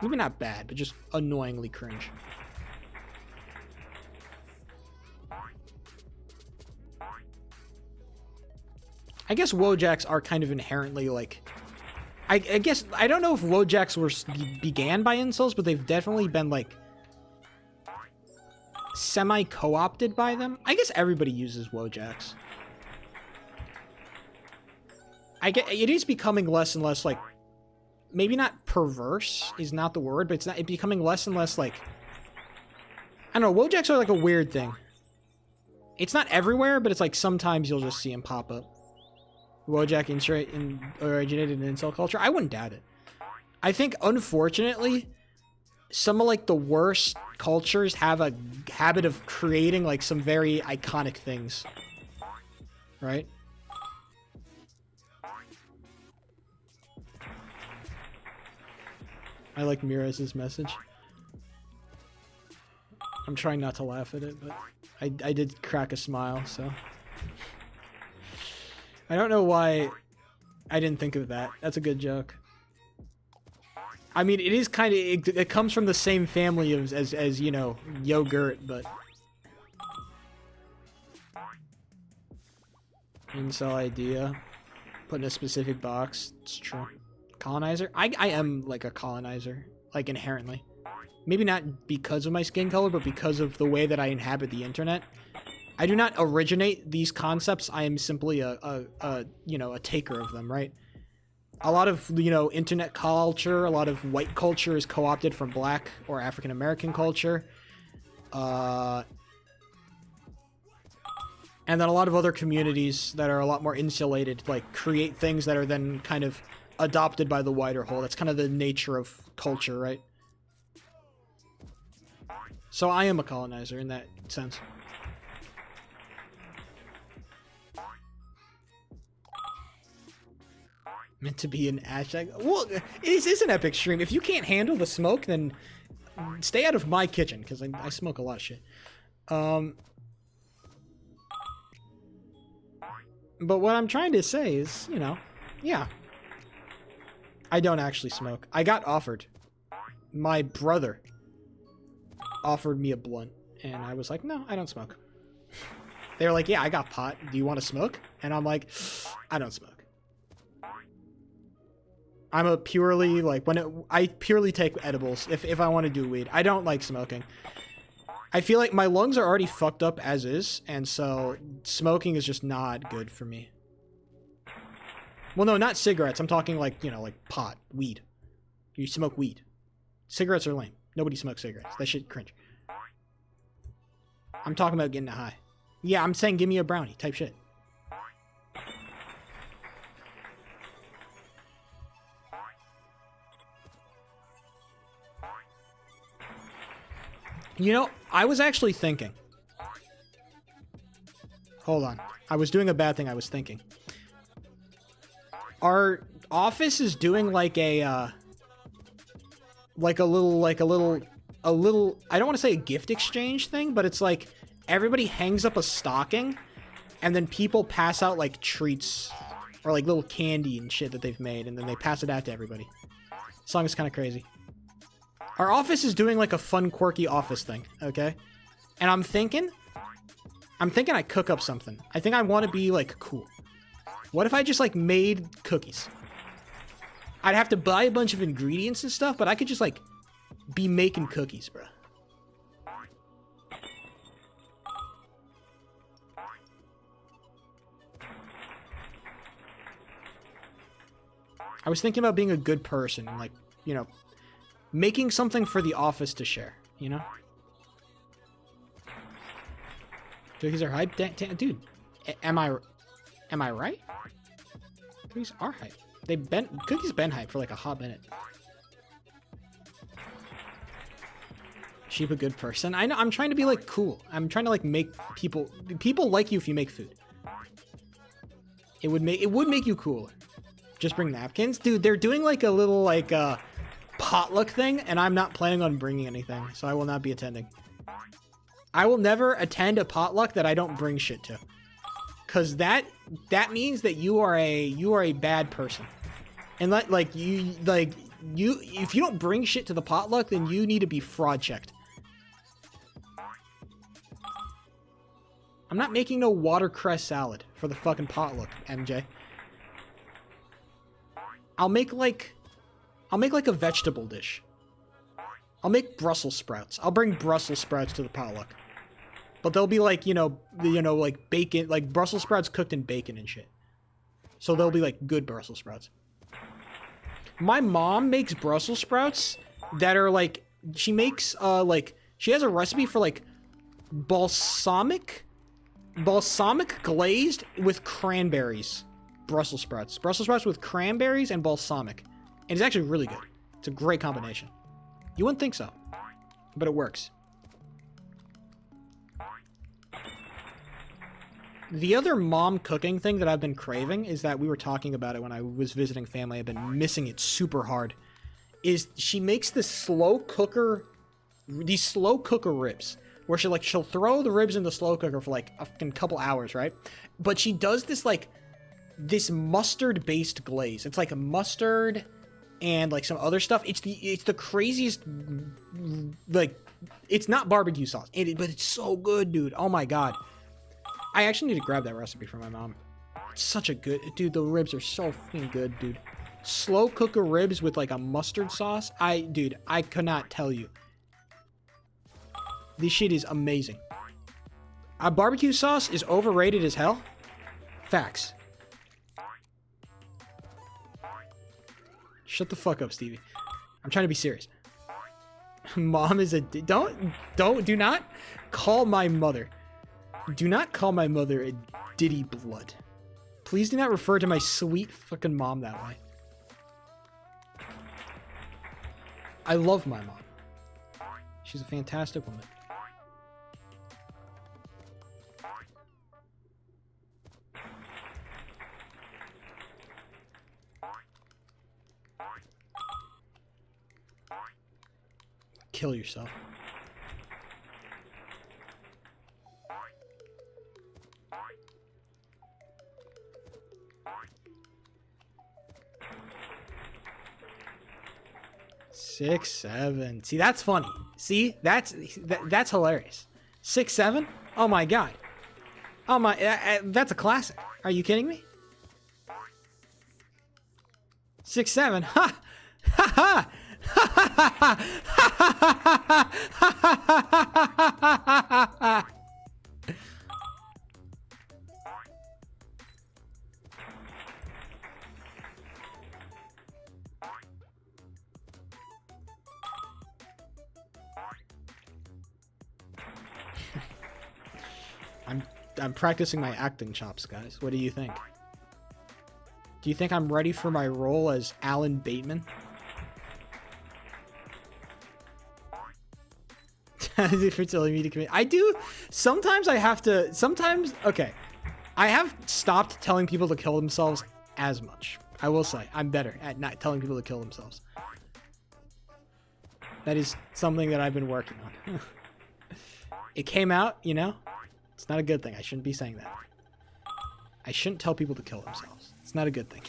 Maybe not bad, but just annoyingly cringe. I guess Wojaks are kind of inherently like... I guess, I don't know if Wojaks began by incels, but they've definitely been like semi-co-opted by them. I guess everybody uses Wojaks. It is becoming less and less like, maybe not perverse is not the word, but it's becoming less and less like, I don't know, Wojaks are like a weird thing. It's not everywhere, but it's like sometimes you'll just see them pop up. Wojak originated in incel culture? I wouldn't doubt it. I think, unfortunately, some of like the worst cultures have a habit of creating like some very iconic things. Right? I like Miraz's message. I'm trying not to laugh at it, but I did crack a smile, so... I don't know why I didn't think of that. That's a good joke. I mean, it is kind of... It comes from the same family as, you know, yogurt, but... Incel idea. Put in a specific box. It's true. Colonizer? I am, like, a colonizer. Like, inherently. Maybe not because of my skin color, but because of the way that I inhabit the internet. I do not originate these concepts. I am simply you know, a taker of them, right? A lot of, you know, internet culture, a lot of white culture is co-opted from black or African American culture. And then a lot of other communities that are a lot more insulated, like, create things that are then kind of adopted by the wider whole. That's kind of the nature of culture, right? So I am a colonizer in that sense. Meant to be an hashtag. Well, it is an epic stream. If you can't handle the smoke, then stay out of my kitchen, because I smoke a lot of shit. But what I'm trying to say is, you know, yeah. I don't actually smoke. I got offered. My brother offered me a blunt, and I was like, no, I don't smoke. They were like, yeah, I got pot. Do you want to smoke? And I'm like, I don't smoke. I'm a purely, like, I purely take edibles if I want to do weed. I don't like smoking. I feel like my lungs are already fucked up as is, and so smoking is just not good for me. Well, no, not cigarettes. I'm talking like, you know, like pot, weed. You smoke weed. Cigarettes are lame. Nobody smokes cigarettes. That shit cringe. I'm talking about getting high. Yeah, I'm saying give me a brownie type shit. You know, I was actually thinking. Hold on. I was doing a bad thing. I was thinking. Our office is doing like a little, I don't want to say a gift exchange thing, but it's like everybody hangs up a stocking and then people pass out like treats or like little candy and shit that they've made, and then they pass it out to everybody. This song is kind of crazy. Our office is doing like a fun, quirky office thing, okay? And I'm thinking I cook up something. I think I want to be like cool. What if I just like made cookies? I'd have to buy a bunch of ingredients and stuff, but I could just like be making cookies, bro. I was thinking about being a good person and like, you know, making something for the office to share, you know? Cookies are hype? Dude, am I right? Cookies are hype. Cookies been hype for like a hot minute. Sheep a good person? I know, I'm trying to be like cool. I'm trying to like make people like you if you make food. It would make you cooler. Just bring napkins? Dude, they're doing like a little like potluck thing, and I'm not planning on bringing anything, so I will not be attending. I will never attend a potluck that I don't bring shit to. Cause that means that you are a bad person. And if you don't bring shit to the potluck, then you need to be fraud checked. I'm not making no watercress salad for the fucking potluck, MJ. I'll make like a vegetable dish. I'll make Brussels sprouts. I'll bring Brussels sprouts to the potluck. But they'll be like, like bacon, like Brussels sprouts cooked in bacon and shit. So they'll be like good Brussels sprouts. My mom makes Brussels sprouts that are like, she makes she has a recipe for like balsamic glazed with cranberries. Brussels sprouts with cranberries and balsamic. And it's actually really good. It's a great combination. You wouldn't think so, but it works. The other mom cooking thing that I've been craving is that we were talking about it when I was visiting family. I've been missing it super hard. Is she makes these slow cooker ribs where she'll throw the ribs in the slow cooker for like a couple hours, right? But she does this mustard based glaze. It's like a mustard and like some other stuff. It's the craziest, like, it's not barbecue sauce, but it's so good, dude. Oh my god. I actually need to grab that recipe from my mom. It's such a good... Dude, the ribs are so fucking good, dude. Slow cooker ribs with, like, a mustard sauce. Dude, I cannot tell you. This shit is amazing. Barbecue sauce is overrated as hell. Facts. Shut the fuck up, Stevie. I'm trying to be serious. Mom is a... Do not call my mother... Do not call my mother a Diddy Blood. Please do not refer to my sweet fucking mom that way. I love my mom. She's a fantastic woman. Kill yourself. Six, 7. See, that's funny. See, that's hilarious. 6, 7. Oh my god. Oh my, that's a classic. Are you kidding me? 6, 7. Ha, ha, ha. I'm practicing my acting chops, guys. What do you think? Do you think I'm ready for my role as Alan Bateman? Is it for telling me to commit? I do. Sometimes I have to. Sometimes, okay. I have stopped telling people to kill themselves as much. I will say I'm better at not telling people to kill themselves. That is something that I've been working on. It came out, you know. It's not a good thing. I shouldn't be saying that. I shouldn't tell people to kill themselves. It's not a good thing.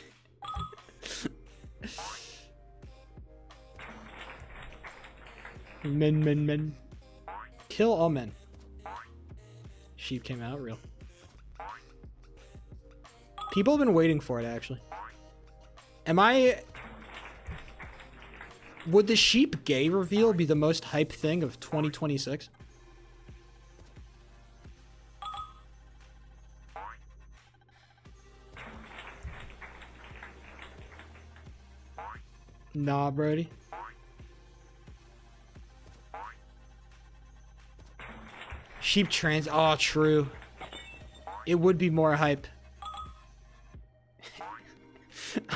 Men. Kill all men. Sheep came out real. People have been waiting for it, actually. Would the sheep gay reveal be the most hype thing of 2026? Nah, Brody. Sheep trans... Oh, true. It would be more hype.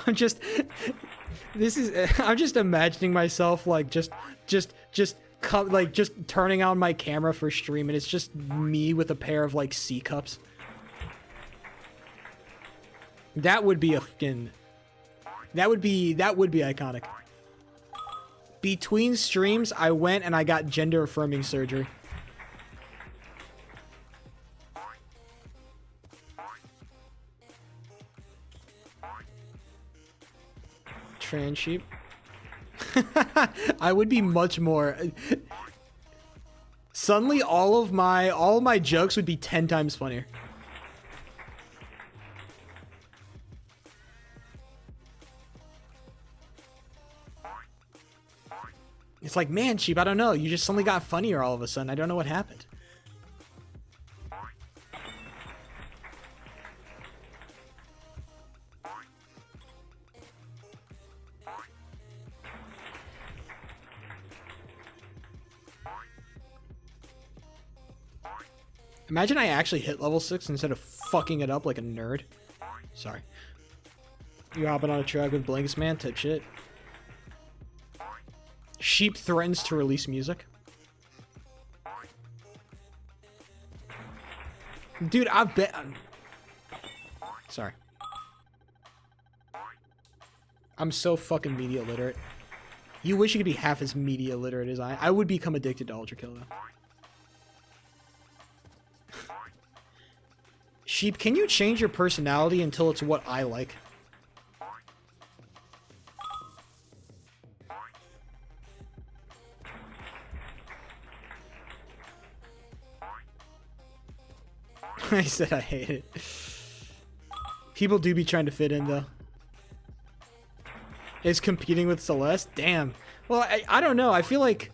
I'm just imagining myself like just turning on my camera for stream, and it's just me with a pair of like C cups. That would be that would be iconic. Between streams, I went and I got gender affirming surgery. Trans sheep. I would be much more. Suddenly, all of my jokes would be 10 times funnier. It's like, man, sheep, I don't know. You just suddenly got funnier all of a sudden. I don't know what happened. Imagine I actually hit level 6 instead of fucking it up like a nerd. Sorry. You hopping on a truck with Blinks, man? Type shit. Sheep threatens to release music. Dude, I bet... Sorry. I'm so fucking media literate. You wish you could be half as media literate as I. I would become addicted to Ultra Kill, though. Sheep, can you change your personality until it's what I like? I said I hate it. People do be trying to fit in, though. Is competing with Celeste? Damn. Well, I don't know. I feel like...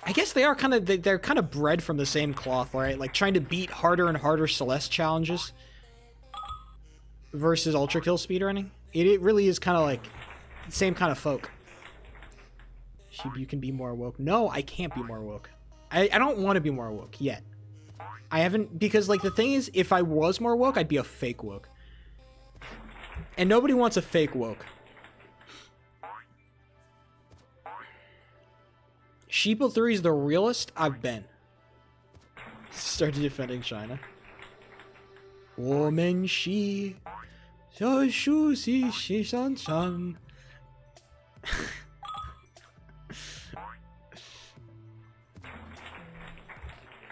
I guess they are kind of... They're kind of bred from the same cloth, right? Like, trying to beat harder and harder Celeste challenges versus Ultra Kill speedrunning. It really is kind of like the same kind of folk. Sheep, you can be more woke. No, I can't be more woke. I don't want to be more woke yet. I haven't, because like the thing is, if I was more woke, I'd be a fake woke. And nobody wants a fake woke. Sheeple3 is the realest I've been. Started defending China. Woman she so shu si shi san san.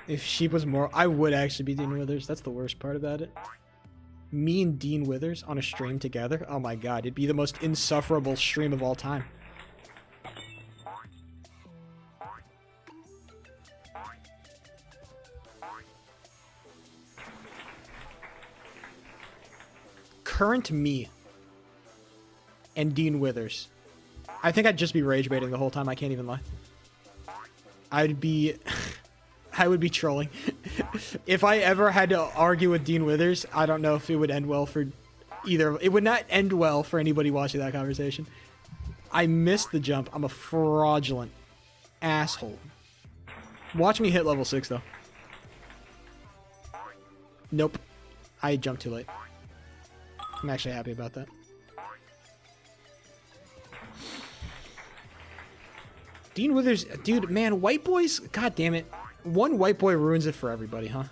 If Sheep was more... I would actually be Dean Withers. That's the worst part about it. Me and Dean Withers on a stream together? Oh my god, it'd be the most insufferable stream of all time. Current me and Dean Withers. I think I'd just be rage baiting the whole time. I can't even lie. I'd be... I would be trolling. If I ever had to argue with Dean Withers, I don't know if it would end well for either. It would not end well for anybody watching that conversation. I missed the jump. I'm a fraudulent asshole. Watch me hit level 6, though. Nope. I jumped too late. I'm actually happy about that. Dean Withers, dude, man, white boys, god damn it. One white boy ruins it for everybody, huh?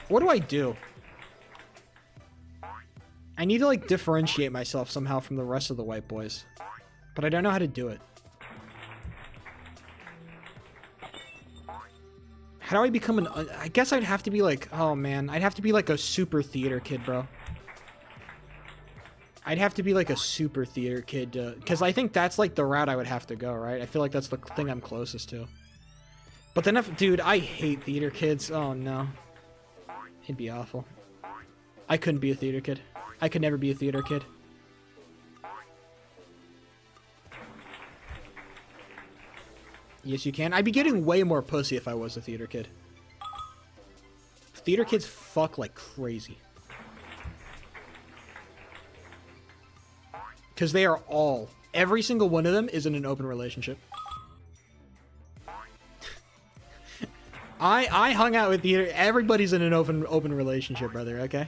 What do I do? I need to, like, differentiate myself somehow from the rest of the white boys. But I don't know how to do it. How do I become an... I guess I'd have to be, like... Oh, man. I'd have to be, like, a super theater kid, bro. I'd have to be like a super theater kid because I think that's like the route I would have to go, right? I feel like that's the thing I'm closest to. But then if, dude, I hate theater kids. Oh no. It'd be awful. I couldn't be a theater kid. I could never be a theater kid. Yes, you can. I'd be getting way more pussy if I was a theater kid. Theater kids fuck like crazy. Because they are all, every single one of them is in an open relationship. I hung out with theater. Everybody's in an open relationship, brother. Okay.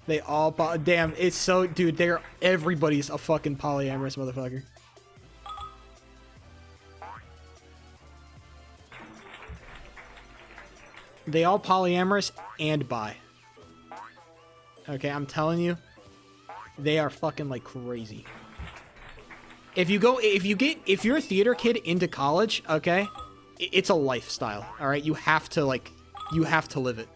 They all damn. It's so, dude. Everybody's a fucking polyamorous motherfucker. They all polyamorous and bi. Okay, I'm telling you, they are fucking like crazy. If you're a theater kid into college, okay, it's a lifestyle. All right, you have to live it.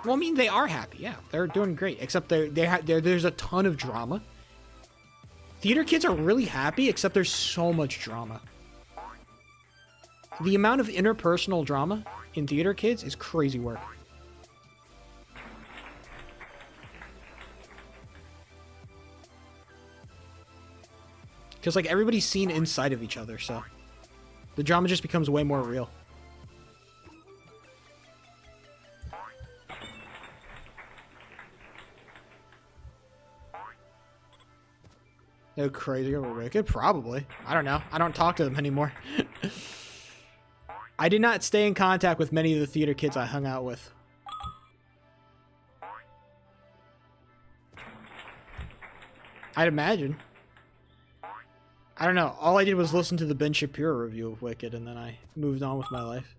Well, I mean, they are happy. Yeah, they're doing great. Except there's a ton of drama. Theater kids are really happy, except there's so much drama. The amount of interpersonal drama in theater kids is crazy work. Because, like, everybody's seen inside of each other, so the drama just becomes way more real. They're crazy over Wicked? Probably. I don't know. I don't talk to them anymore. I did not stay in contact with many of the theater kids I hung out with. I'd imagine. I don't know. All I did was listen to the Ben Shapiro review of Wicked, and then I moved on with my life.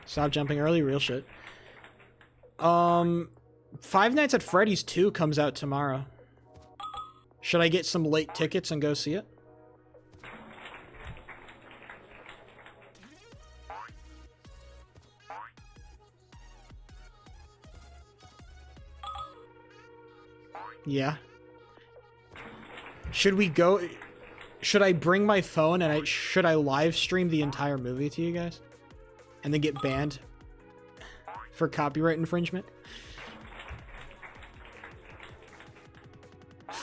Stop jumping early, real shit. Five Nights at Freddy's 2 comes out tomorrow. Should I get some late tickets and go see it? Yeah. Should we go? Should I bring my phone and should I live stream the entire movie to you guys? And then get banned for copyright infringement?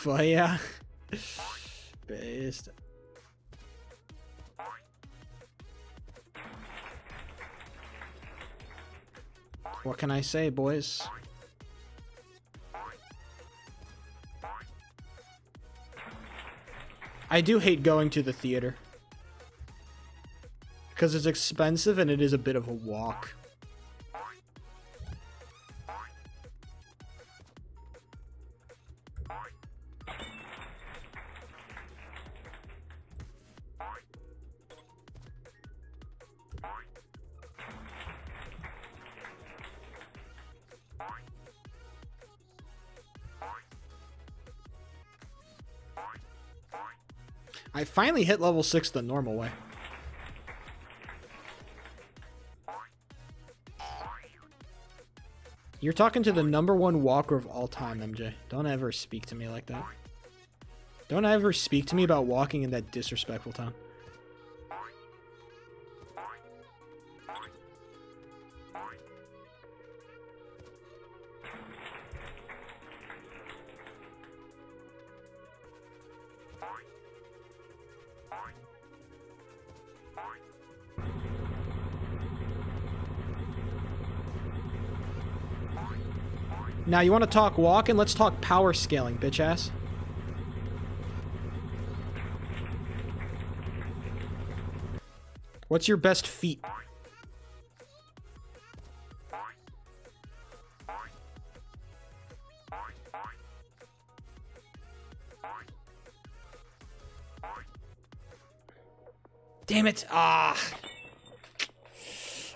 But yeah. Based. What can I say, boys? I do hate going to the theater. Because it's expensive and it is a bit of a walk. I finally hit level 6 the normal way. You're talking to the #1 walker of all time, MJ. Don't ever speak to me like that. Don't ever speak to me about walking in that disrespectful tone. Now, you want to talk walking? Let's talk power scaling, bitch ass. What's your best feat? Damn it. Ah.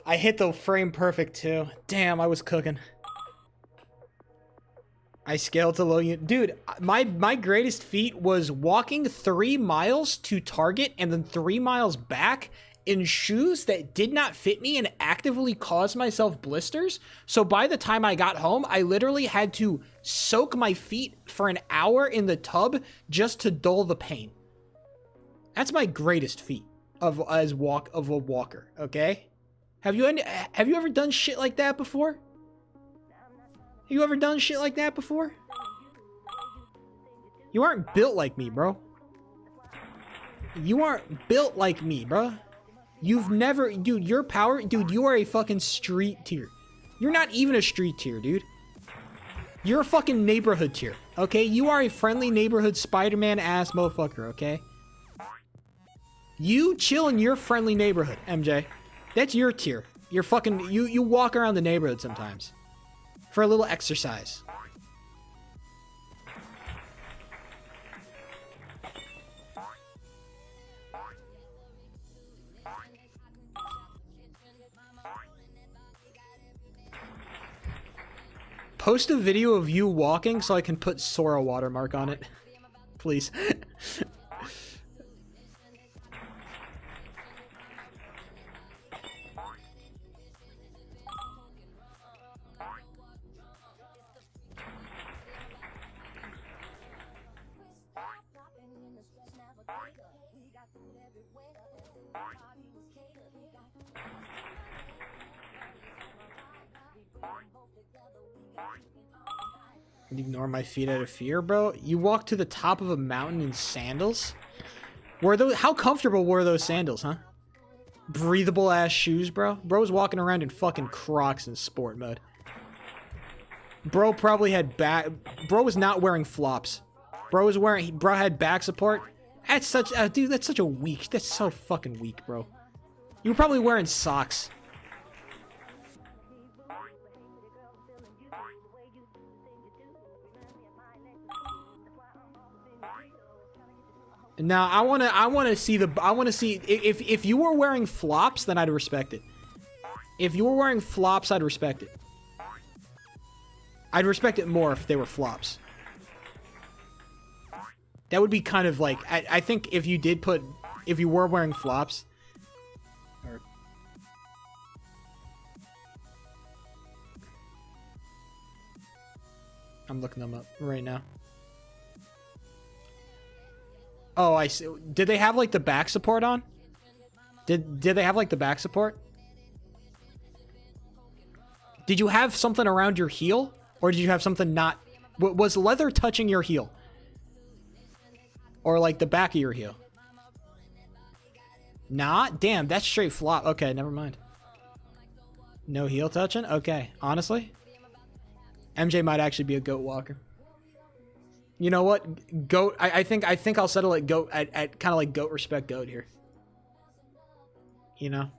I hit the frame perfect too. Damn, I was cooking. I scaled to low unit. Dude, my greatest feat was walking 3 miles to Target and then 3 miles back in shoes that did not fit me and actively caused myself blisters. So by the time I got home, I literally had to soak my feet for an hour in the tub just to dull the pain. That's my greatest feat of a walker, okay? Have you ever done shit like that before? You ever done shit like that before? You aren't built like me, bro. You aren't built like me, bro. You've never... Dude, your power... Dude, you are a fucking street tier. You're not even a street tier, dude. You're a fucking neighborhood tier, okay? You are a friendly neighborhood Spider-Man ass motherfucker, okay? You chill in your friendly neighborhood, MJ. That's your tier. You're fucking, you walk around the neighborhood sometimes. For a little exercise. Post a video of you walking so I can put Sora watermark on it. Please. Ignore my feet out of fear, bro. You walked to the top of a mountain in sandals? Were those, how comfortable were those sandals, huh? Breathable ass shoes, bro. Bro was walking around in fucking Crocs in sport mode. Bro probably had back. Bro was not wearing flops. Bro had back support. That's such, dude. That's such a weak. That's so fucking weak, bro. You were probably wearing socks. Now I wanna see if you were wearing flops, then I'd respect it. If you were wearing flops, I'd respect it. I'd respect it more if they were flops. That would be kind of like, I think if you were wearing flops. Or, I'm looking them up right now. Oh, I see. Did they have like the back support on? Did they have like the back support? Did you have something around your heel? Or did you have something not... Was leather touching your heel? Or like the back of your heel? Nah? Damn, that's straight flop. Okay, never mind. No heel touching? Okay, honestly? MJ might actually be a goat walker. You know what? Goat. I think I'll settle at goat at kind of like goat respect goat here. You know.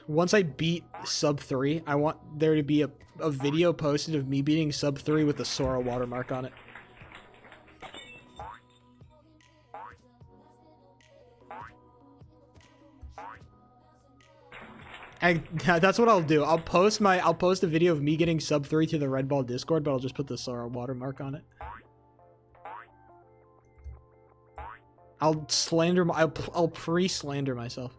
Once I beat sub 3, I want there to be a video posted of me beating sub 3 with the Sora watermark on it. And that's what I'll do. I'll post a video of me getting sub 3 to the Red Ball Discord, but I'll just put the Sora watermark on it. I'll slander I'll pre-slander myself.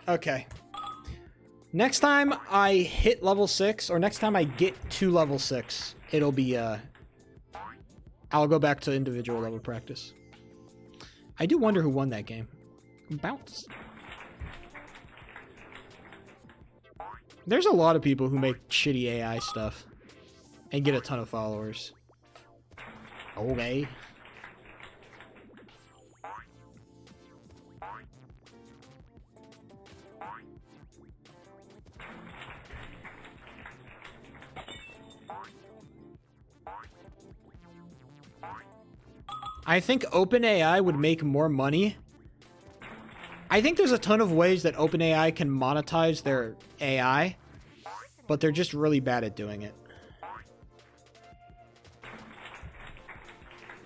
Okay. Next time I hit level 6, or next time I get to level 6, it'll be, I'll go back to individual level practice. I do wonder who won that game. Bounce. There's a lot of people who make shitty AI stuff and get a ton of followers. Okay. I think OpenAI would make more money. I think there's a ton of ways that OpenAI can monetize their AI, but they're just really bad at doing it.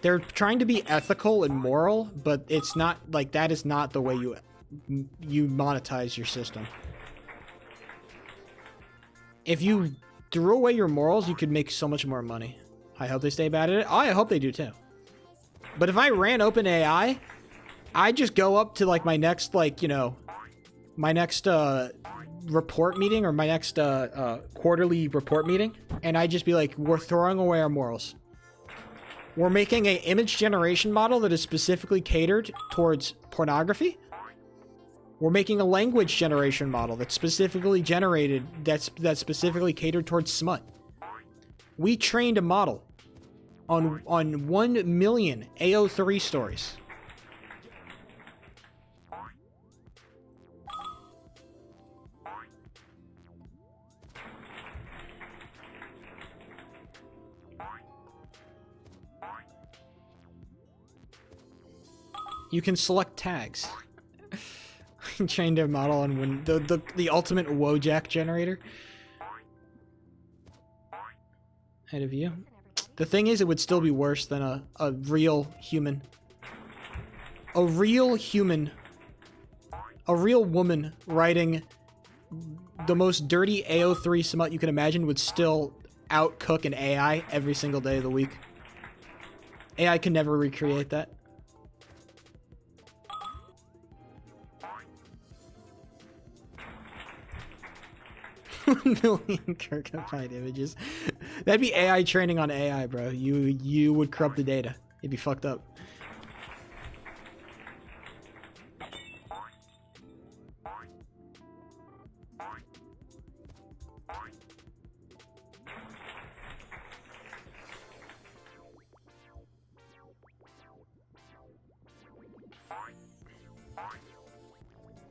They're trying to be ethical and moral, but it's not like that is not the way you monetize your system. If you threw away your morals, you could make so much more money. I hope they stay bad at it. I hope they do too. But if I ran OpenAI, I'd just go up to like my next, like, you know, my next report meeting or my next quarterly report meeting, and I'd just be like, we're throwing away our morals. We're making an image generation model that is specifically catered towards pornography. We're making a language generation model that's specifically specifically catered towards smut. We trained a model on 1 million AO3 stories. You can select tags. Trained a model on the ultimate Wojak generator. Head of you. The thing is, it would still be worse than a real human. A real human. A real woman writing the most dirty AO3 smut you can imagine would still outcook an AI every single day of the week. AI can never recreate that. 1 million Kirkified images. That'd be AI training on AI, bro. You would corrupt the data. It'd be fucked up.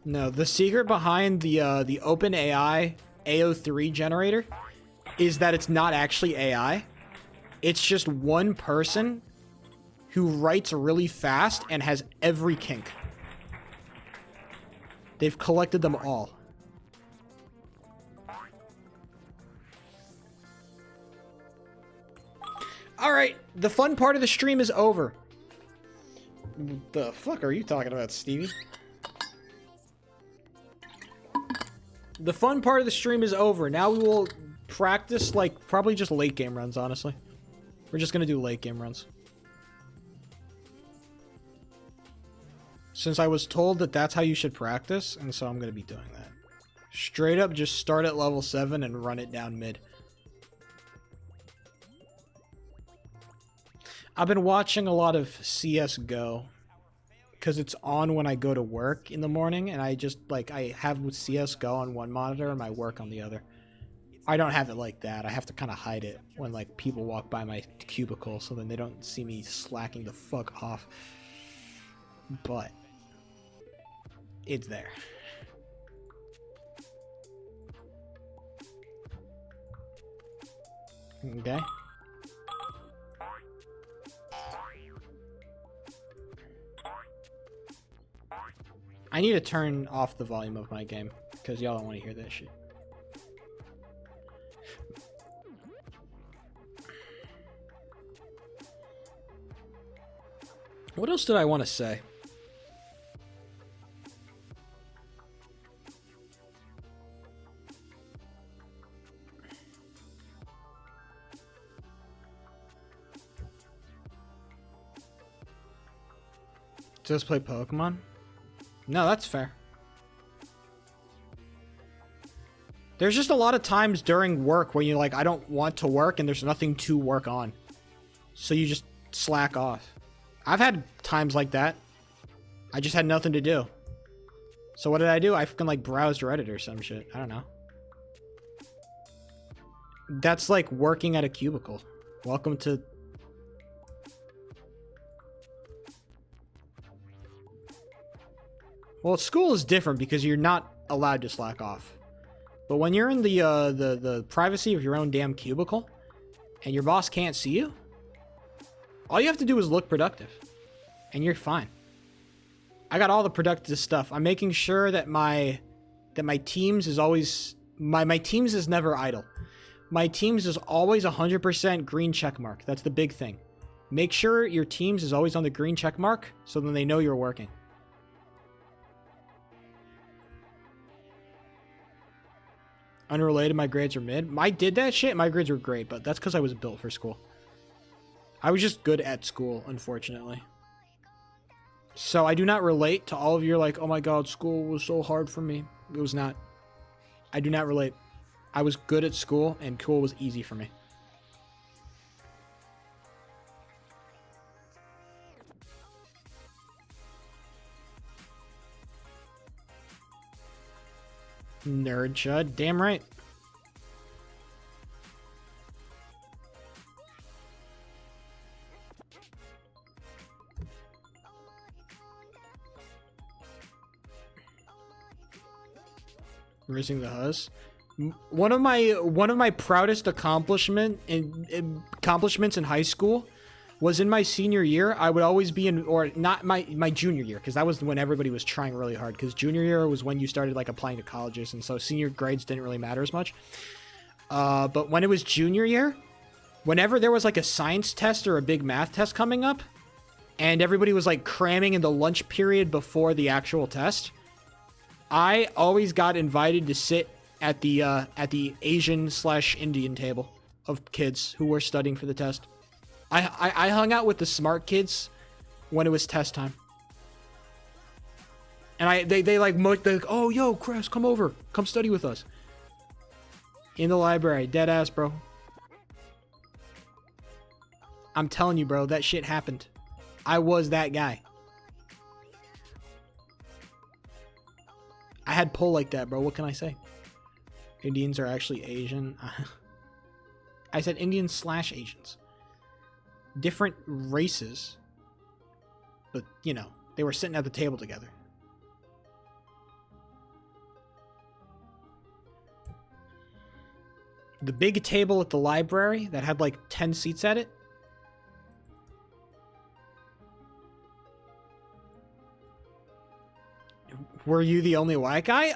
No, the secret behind the OpenAI AO3 generator is that it's not actually AI. It's just one person who writes really fast and has every kink. They've collected them all. Alright, the fun part of the stream is over. What the fuck are you talking about, Stevie? The fun part of the stream is over. Now we will practice, like, probably just late game runs, honestly. We're just gonna do late game runs. Since I was told that that's how you should practice, and so I'm gonna be doing that. Straight up, just start at level 7 and run it down mid. I've been watching a lot of CSGO. Because it's on when I go to work in the morning, and I just, like, I have CSGO on one monitor and my work on the other. I don't have it like that. I have to kind of hide it when, like, people walk by my cubicle, so then they don't see me slacking the fuck off. But it's there. Okay. I need to turn off the volume of my game, because y'all don't want to hear that shit. What else did I want to say? Just play Pokemon? No, that's fair. There's just a lot of times during work where you're like, I don't want to work and there's nothing to work on. So you just slack off. I've had times like that. I just had nothing to do. So what did I do? I fucking like browsed Reddit or some shit. I don't know. That's like working at a cubicle. Welcome to... Well, school is different because you're not allowed to slack off. But when you're in the privacy of your own damn cubicle and your boss can't see you, all you have to do is look productive and you're fine. I got all the productive stuff. I'm making sure that my Teams is always my Teams is never idle. My Teams is always 100% green check mark. That's the big thing. Make sure your Teams is always on the green check mark so then they know you're working. Unrelated, my grades are mid. I did that shit, my grades were great, but that's because I was built for school. I was just good at school, unfortunately. So I do not relate to all of you like, oh my god, school was so hard for me. It was not. I do not relate. I was good at school, and school was easy for me. Nerd chud. Damn right. Raising the Hus. One of my proudest accomplishments in high school was in my senior year. I would always be in, or not my junior year, because that was when everybody was trying really hard, because junior year was when you started like applying to colleges, and so senior grades didn't really matter as much. But when it was junior year, whenever there was like a science test or a big math test coming up, and everybody was like cramming in the lunch period before the actual test, I always got invited to sit at the Asian/Indian table of kids who were studying for the test. I hung out with the smart kids when it was test time. And they like, oh, yo, Chris, come over. Come study with us. In the library. Dead ass, bro. I'm telling you, bro, that shit happened. I was that guy. I had pull like that, bro. What can I say? Indians are actually Asian. I said Indians/Asians. Different races. But, you know, they were sitting at the table together. The big table at the library that had like 10 seats at it. Were you the only white guy?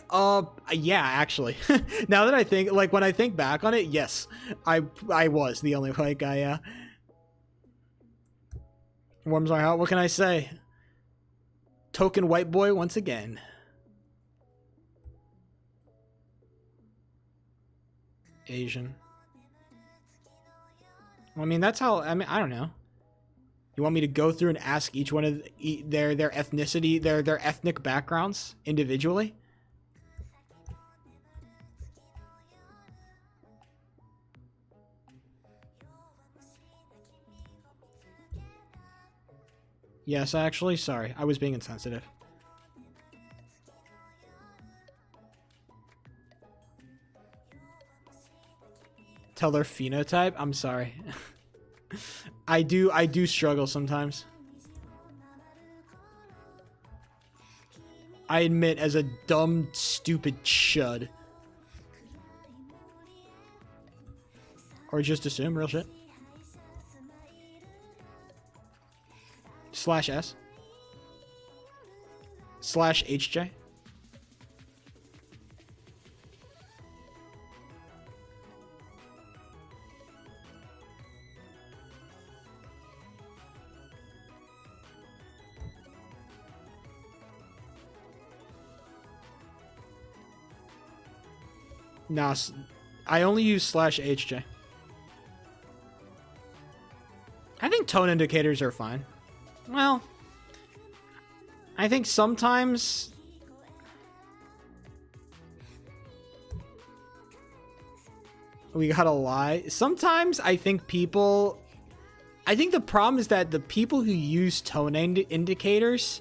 Yeah, actually. Now that I think, like, when I think back on it, yes. I was the only white guy, yeah. Warms my heart, what can I say? Token white boy once again. Asian. Well, I mean, that's how, I mean, I don't know. You want me to go through and ask each one of their ethnicity, their ethnic backgrounds individually? Yes, actually, sorry. I was being insensitive. Tell their phenotype? I'm sorry. I do struggle sometimes. I admit, as a dumb, stupid chud. Or just assume, real shit. /S. /HJ. Nah, I only use /HJ. I think tone indicators are fine. Well, I think sometimes we gotta lie. Sometimes I think the problem is that the people who use tone indicators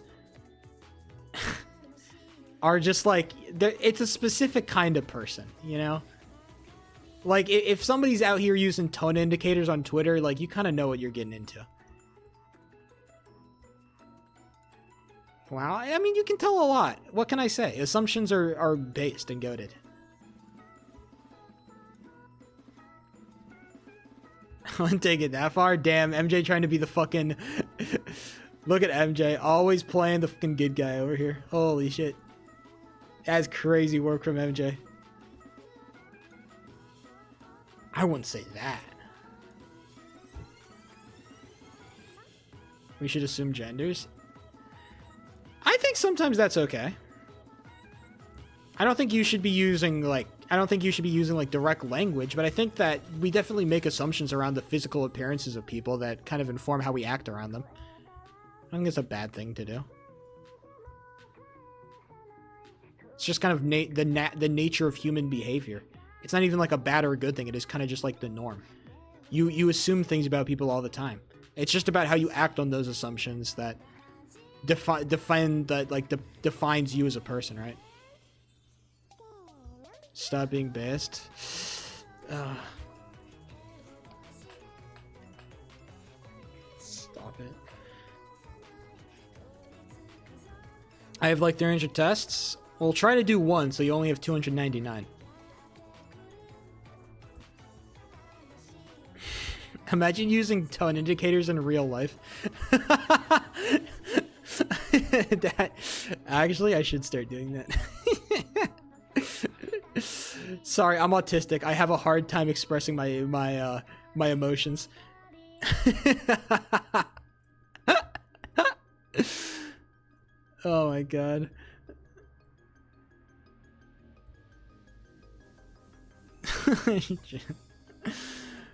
are just like, it's a specific kind of person, you know? Like, if somebody's out here using tone indicators on Twitter, like, you kind of know what you're getting into. Wow, I mean, you can tell a lot. What can I say? Assumptions are based and goated. I wouldn't take it that far. Damn, MJ trying to be the fucking... Look at MJ, always playing the fucking good guy over here. Holy shit. That's crazy work from MJ. I wouldn't say that. We should assume genders. I think sometimes that's okay. I don't think you should be using like direct language, but I think that we definitely make assumptions around the physical appearances of people that kind of inform how we act around them. I think it's a bad thing to do. It's just kind of the nature of human behavior. It's not even like a bad or a good thing. It is kind of just like the norm. You assume things about people all the time. It's just about how you act on those assumptions that defines you as a person, right? Stop being based. Stop it. I have like 300 tests. We'll try to do one, so you only have 299. Imagine using tone indicators in real life. Actually, I should start doing that. Sorry, I'm autistic. I have a hard time expressing my emotions. Oh my god.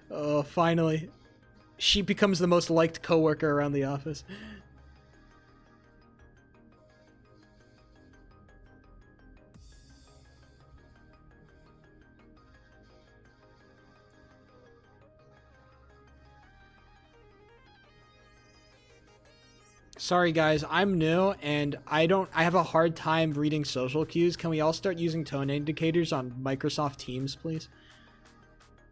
Oh, finally. She becomes the most liked coworker around the office. Sorry guys, I'm new and I have a hard time reading social cues. Can we all start using tone indicators on Microsoft Teams, please?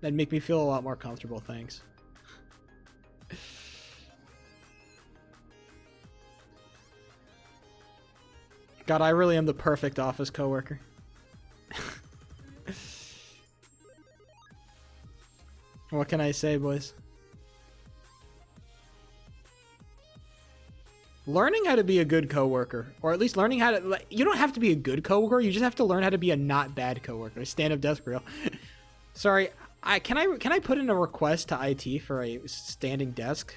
That'd make me feel a lot more comfortable, thanks. God, I really am the perfect office coworker. What can I say, boys? Learning how to be a good coworker, or at least learning how to, like, you don't have to be a good coworker, you just have to learn how to be a not bad coworker. Stand-up desk grill. Sorry, can I put in a request to IT for a standing desk?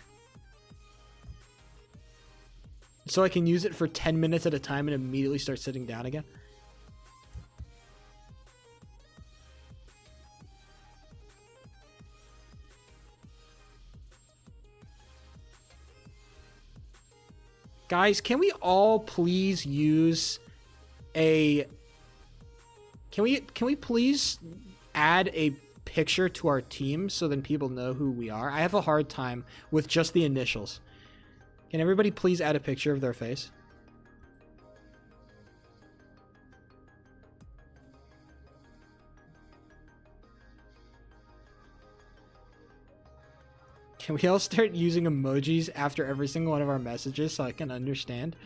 So I can use it for 10 minutes at a time and immediately start sitting down again? Guys, can we all please use a... Can we please add a picture to our team so then people know who we are? I have a hard time with just the initials. Can everybody please add a picture of their face? Can we all start using emojis after every single one of our messages so I can understand?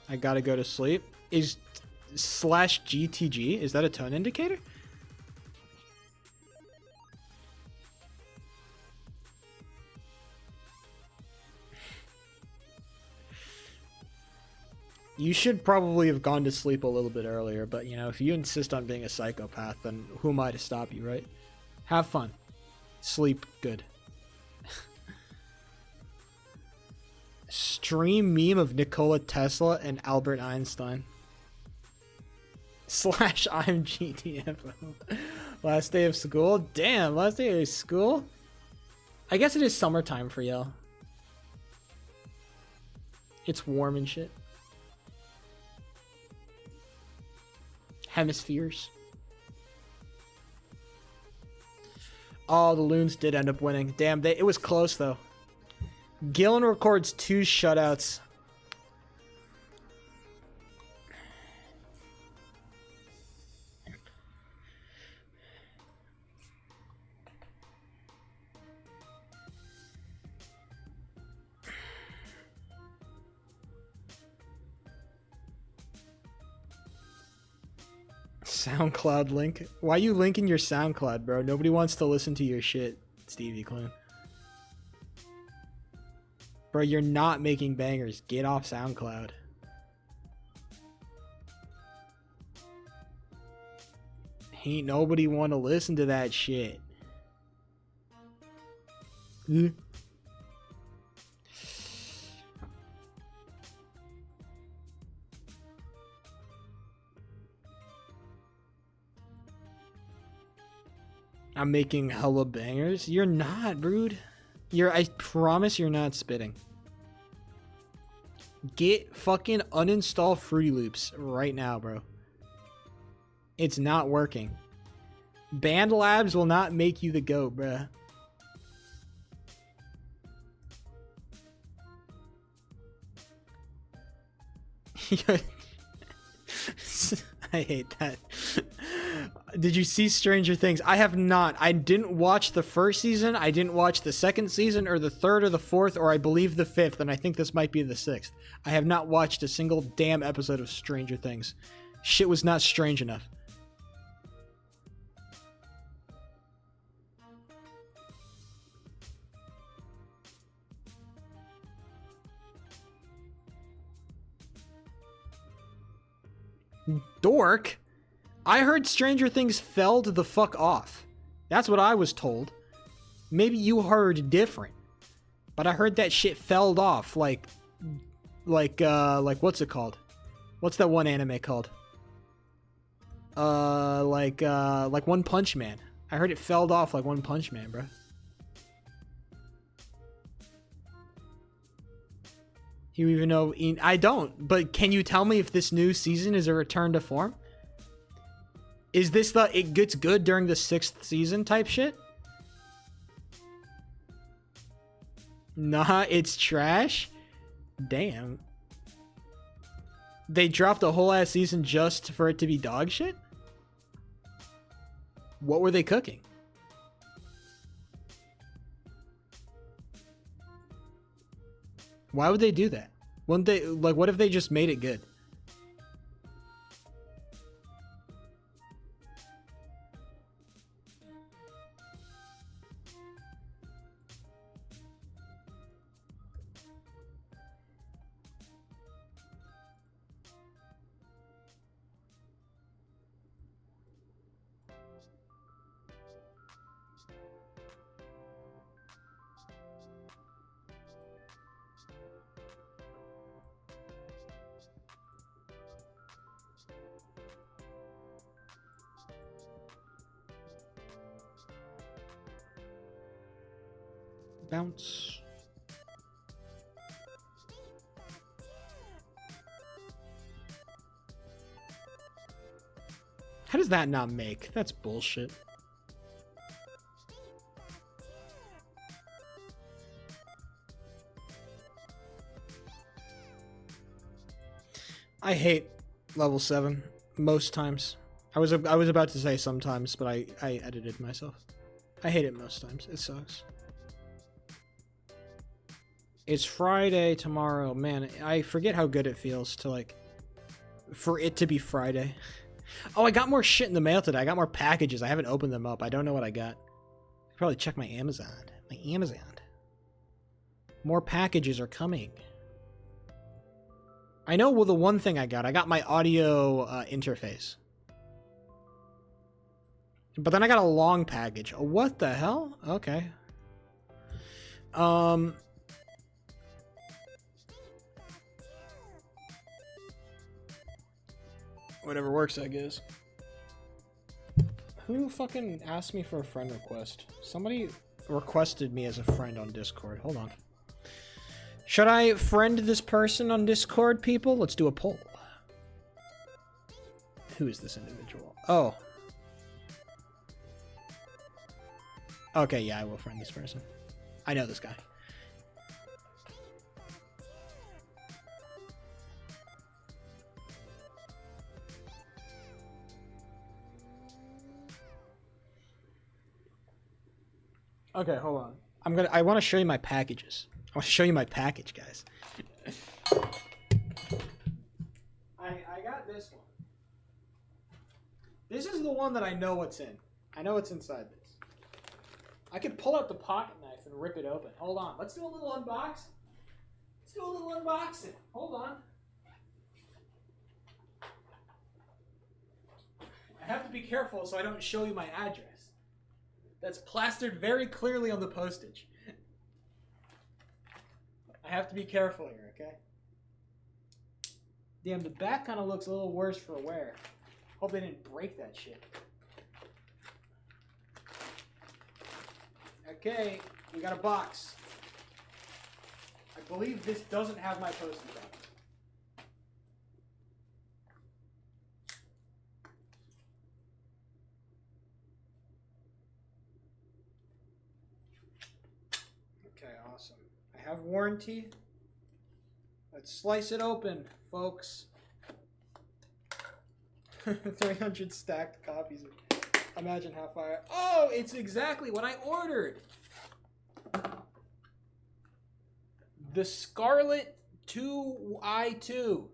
I gotta go to sleep. Is /GTG, is that a tone indicator? You should probably have gone to sleep a little bit earlier, but you know, if you insist on being a psychopath, then who am I to stop you, right? Have fun. Sleep good. Stream meme of Nikola Tesla and Albert Einstein. / I'm GTFO. Last day of school? Damn, last day of school? I guess it is summertime for y'all. It's warm and shit. Hemispheres. Oh, the Loons did end up winning. Damn, it was close though. Gillen records 2 shutouts. SoundCloud link. Why you linking your SoundCloud, bro? Nobody wants to listen to your shit, Stevie Clune. Bro, you're not making bangers. Get off SoundCloud. Ain't nobody want to listen to that shit. I'm making hella bangers. You're not, rude. I promise you're not spitting. Get fucking uninstall Fruity Loops right now, bro. It's not working. Band labs will not make you the GOAT, bruh. I hate that. Did you see Stranger Things? I have not. I didn't watch the first season. I didn't watch the second season or the third or the fourth or I believe the fifth, and I think this might be the sixth. I have not watched a single damn episode of Stranger Things. Shit was not strange enough. Dork? I heard Stranger Things fell to the fuck off. That's what I was told. Maybe you heard different. But I heard that shit fell off like what's it called? What's that one anime called? Like One Punch Man. I heard it fell off like One Punch Man, bro. You even know? I don't. But can you tell me if this new season is a return to form? Is this the it gets good during the 6th season type shit? Nah, it's trash? Damn. They dropped a whole ass season just for it to be dog shit? What were they cooking? Why would they do that? Wouldn't they, like, what if they just made it good? Bounce. How does that not make? That's bullshit. I hate level 7 most times. I was about to say sometimes, but I edited myself. I hate it most times. It sucks. It's Friday tomorrow. Man, I forget how good it feels to, like, for it to be Friday. Oh, I got more shit in the mail today. I got more packages. I haven't opened them up. I don't know what I got. I probably check my Amazon. More packages are coming. I know, well, the one thing I got my audio interface. But then I got a long package. Oh, what the hell? Okay. Whatever works, I guess. Who fucking asked me for a friend request? Somebody requested me as a friend on Discord. Hold on. Should I friend this person on Discord, people? Let's do a poll. Who is this individual? Oh. Okay, yeah, I will friend this person. I know this guy. Okay, hold on. I want to show you my packages. I want to show you my package, guys. I got this one. This is the one that I know what's in. I know what's inside this. I could pull out the pocket knife and rip it open. Hold on. Let's do a little unboxing. Hold on. I have to be careful so I don't show you my address. That's plastered very clearly on the postage. I have to be careful here, okay? Damn, the back kind of looks a little worse for wear. Hope they didn't break that shit. Okay, we got a box. I believe this doesn't have my postage on it. have warranty. Let's slice it open, folks. 300 stacked copies. Imagine how far. Oh, it's exactly what I ordered. The Scarlett 2i2.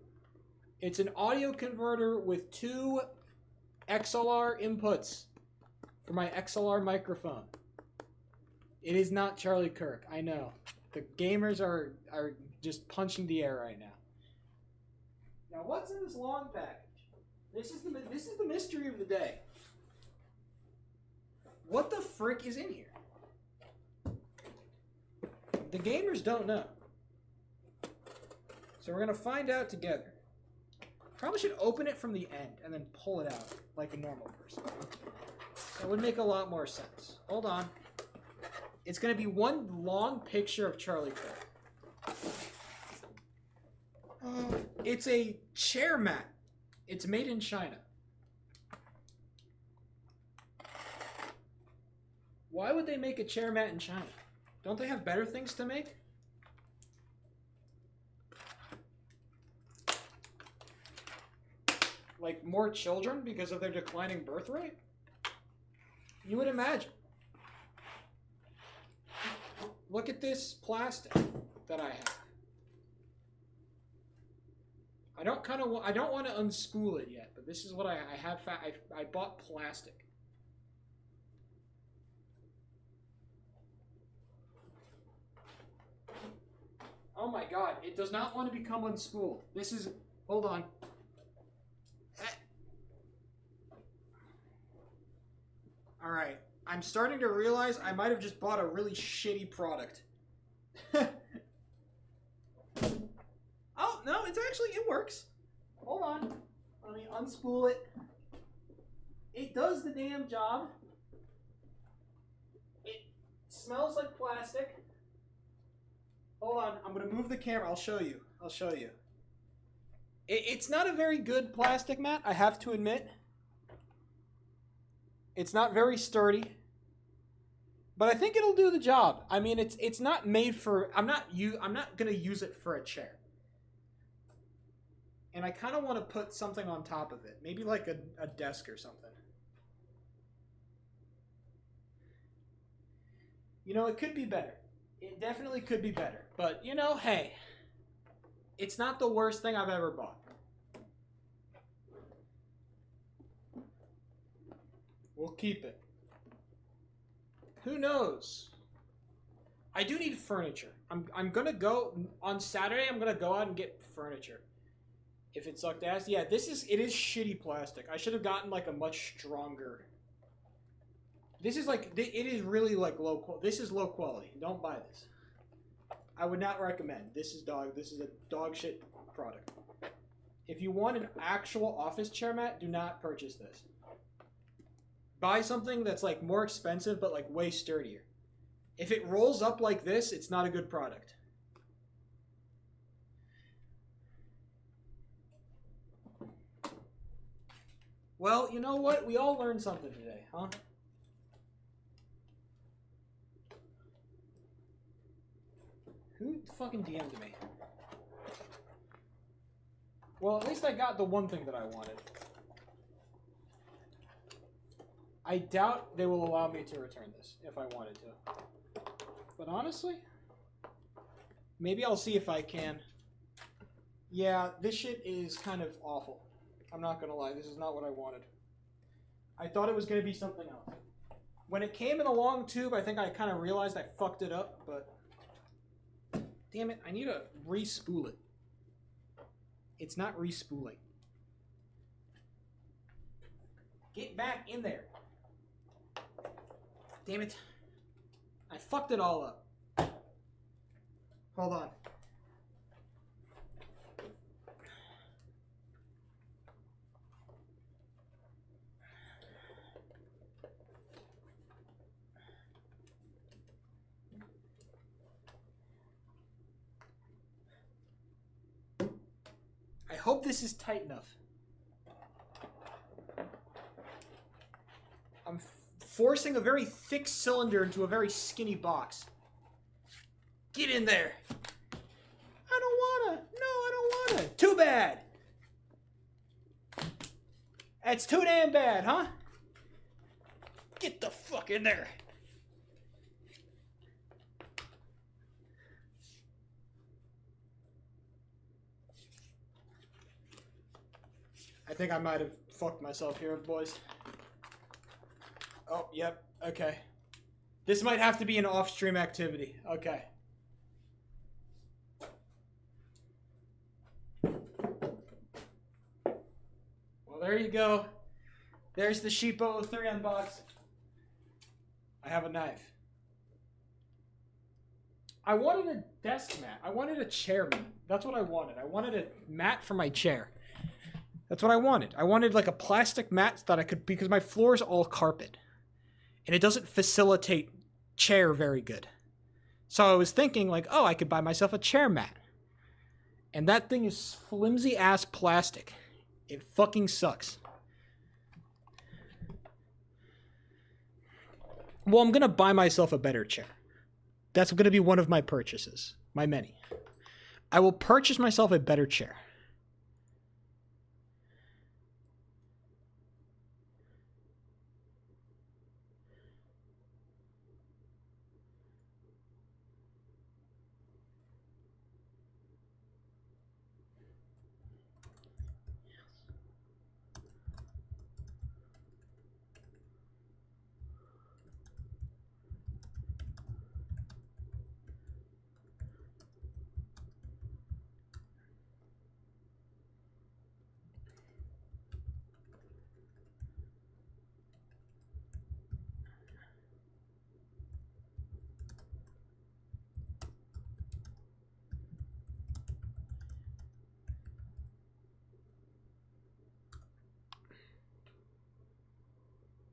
It's an audio converter with 2 XLR inputs for my XLR microphone. It is not Charlie Kirk, I know. The gamers are just punching the air right now. Now, what's in this long package? This is the mystery of the day. What the frick is in here? The gamers don't know. So we're gonna find out together. Probably should open it from the end and then pull it out like a normal person. That would make a lot more sense. Hold on. It's gonna be one long picture of Charlie Kirk. It's a chair mat. It's made in China. Why would they make a chair mat in China? Don't they have better things to make? Like more children because of their declining birth rate? You would imagine. Look at this plastic that I have. I don't want to unspool it yet, but this is what I have. I bought plastic. Oh my god, it does not want to become unspooled. This is, hold on. All right, I'm starting to realize I might have just bought a really shitty product. Oh, no, it works. Hold on. Let me unspool it. It does the damn job. It smells like plastic. Hold on, I'm going to move the camera. I'll show you. It's not a very good plastic mat, I have to admit. It's not very sturdy. But I think it'll do the job. I mean, it's not made for... I'm not going to use it for a chair. And I kind of want to put something on top of it. Maybe like a desk or something. You know, it could be better. It definitely could be better. But, you know, hey. It's not the worst thing I've ever bought. We'll keep it. Who knows? I do need furniture. I'm gonna go... On Saturday, I'm gonna go out and get furniture. If it sucked ass. Yeah, it is shitty plastic. I should have gotten like a much stronger. This is like, it is really like low quality. This is low quality. Don't buy this. I would not recommend. This is a dog shit product. If you want an actual office chair mat, do not purchase this. Buy something that's like more expensive but like way sturdier. If it rolls up like this, it's not a good product. Well, you know what? We all learned something today, huh? Who fucking DM'd me? Well, at least I got the one thing that I wanted. I doubt they will allow me to return this if I wanted to. But honestly, maybe I'll see if I can. Yeah, this shit is kind of awful. I'm not gonna lie, this is not what I wanted. I thought it was gonna be something else. When it came in a long tube, I think I kind of realized I fucked it up, but... Damn it, I need to re-spool it. It's not re-spooling. Get back in there. Damn it. I fucked it all up. Hold on. I hope this is tight enough. I'm forcing a very thick cylinder into a very skinny box. Get in there. I don't wanna. No, I don't wanna. Too bad. That's too damn bad, huh? Get the fuck in there. I think I might have fucked myself here, boys. Oh, yep. Okay. This might have to be an off-stream activity. Okay. Well, there you go. There's the Sheepo 03 unbox. I have a knife. I wanted a desk mat. I wanted a chair mat. That's what I wanted. I wanted a mat for my chair. That's what I wanted. I wanted like a plastic mat that I could, because my floor is all carpet. And it doesn't facilitate chair very good. So I was thinking like, oh, I could buy myself a chair mat. And that thing is flimsy ass plastic. It fucking sucks. Well, I'm going to buy myself a better chair. That's going to be one of my purchases. My many. I will purchase myself a better chair.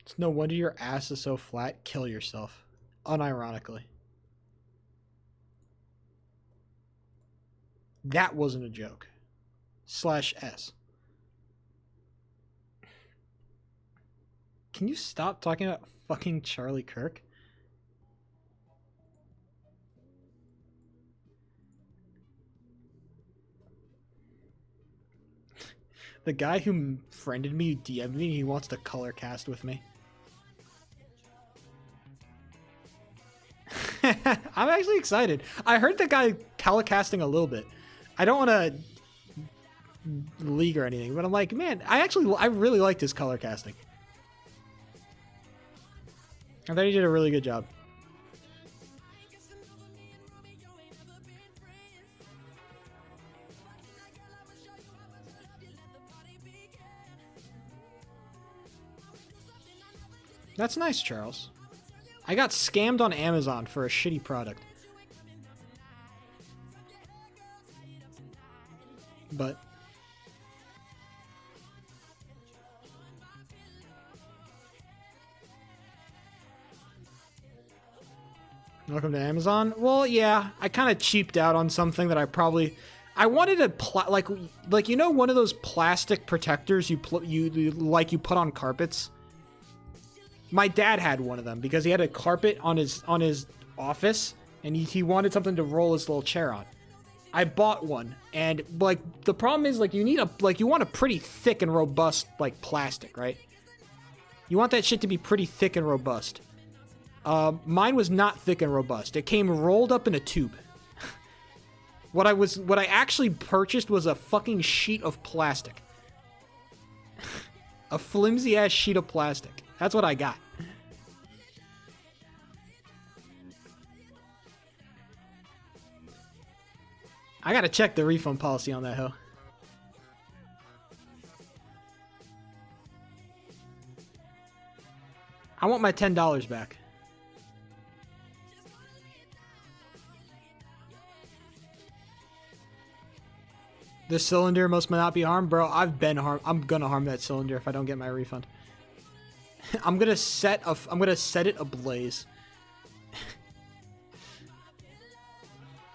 It's no wonder your ass is so flat. Kill yourself. Unironically. That wasn't a joke. /S. Can you stop talking about fucking Charlie Kirk? The guy who friended me, DM'd me, he wants to color cast with me. I'm actually excited. I heard the guy color casting a little bit. I don't want to league or anything, but I'm like, man, I really liked his color casting. I thought he did a really good job. That's nice, Charles. I got scammed on Amazon for a shitty product. But welcome to Amazon. Well, yeah, I kind of cheaped out on something that I wanted a like you know, one of those plastic protectors you put on carpets. My dad had one of them because he had a carpet on his office, and he wanted something to roll his little chair on. I bought one, and like the problem is like you want a pretty thick and robust like plastic, right? You want that shit to be pretty thick and robust. Mine was not thick and robust. It came rolled up in a tube. What I actually purchased was a fucking sheet of plastic. A flimsy ass sheet of plastic. That's what I got. I gotta check the refund policy on that hoe. I want my $10 back. The cylinder must not be harmed, bro. I've been harmed. I'm gonna harm that cylinder if I don't get my refund. I'm gonna set it ablaze.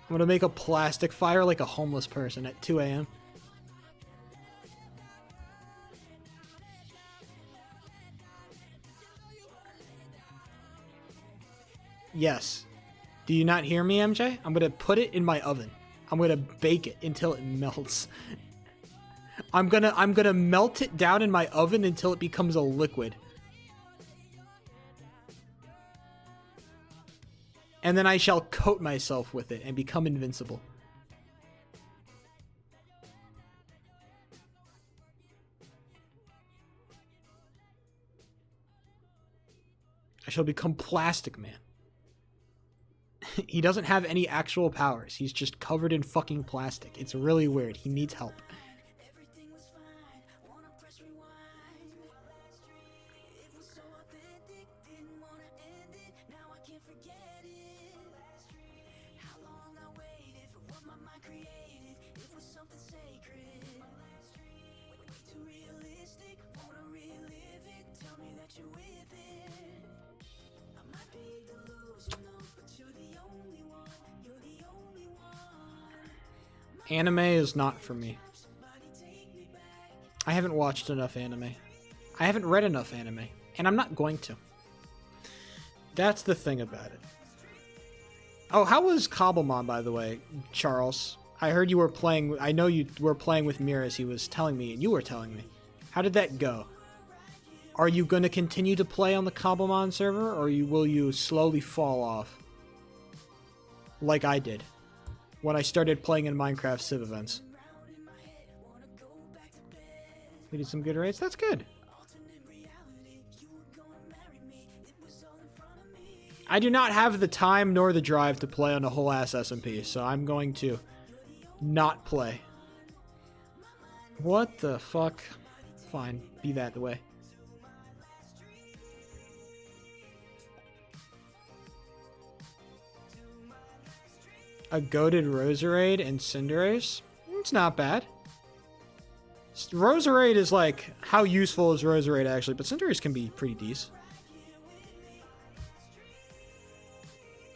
I'm gonna make a plastic fire like a homeless person at 2 a.m. Yes. Do you not hear me, MJ? I'm gonna put it in my oven. I'm gonna bake it until it melts. I'm gonna melt it down in my oven until it becomes a liquid. And then I shall coat myself with it and become invincible. I shall become Plastic Man. He doesn't have any actual powers. He's just covered in fucking plastic. It's really weird. He needs help. Anime is not for me. I haven't watched enough anime. I haven't read enough anime. And I'm not going to. That's the thing about it. Oh, how was Cobblemon, by the way, Charles? I heard you were playing... I know you were playing with Miras. He was telling me, and you were telling me. How did that go? Are you going to continue to play on the Cobblemon server, or will you slowly fall off? Like I did. When I started playing in Minecraft Civ events. We did some good raids. That's good. I do not have the time nor the drive to play on a whole ass SMP, so I'm going to not play. What the fuck? Fine, be that the way. A goated Roserade and Cinderace? It's not bad. Roserade is like, how useful is Roserade actually? But Cinderace can be pretty decent.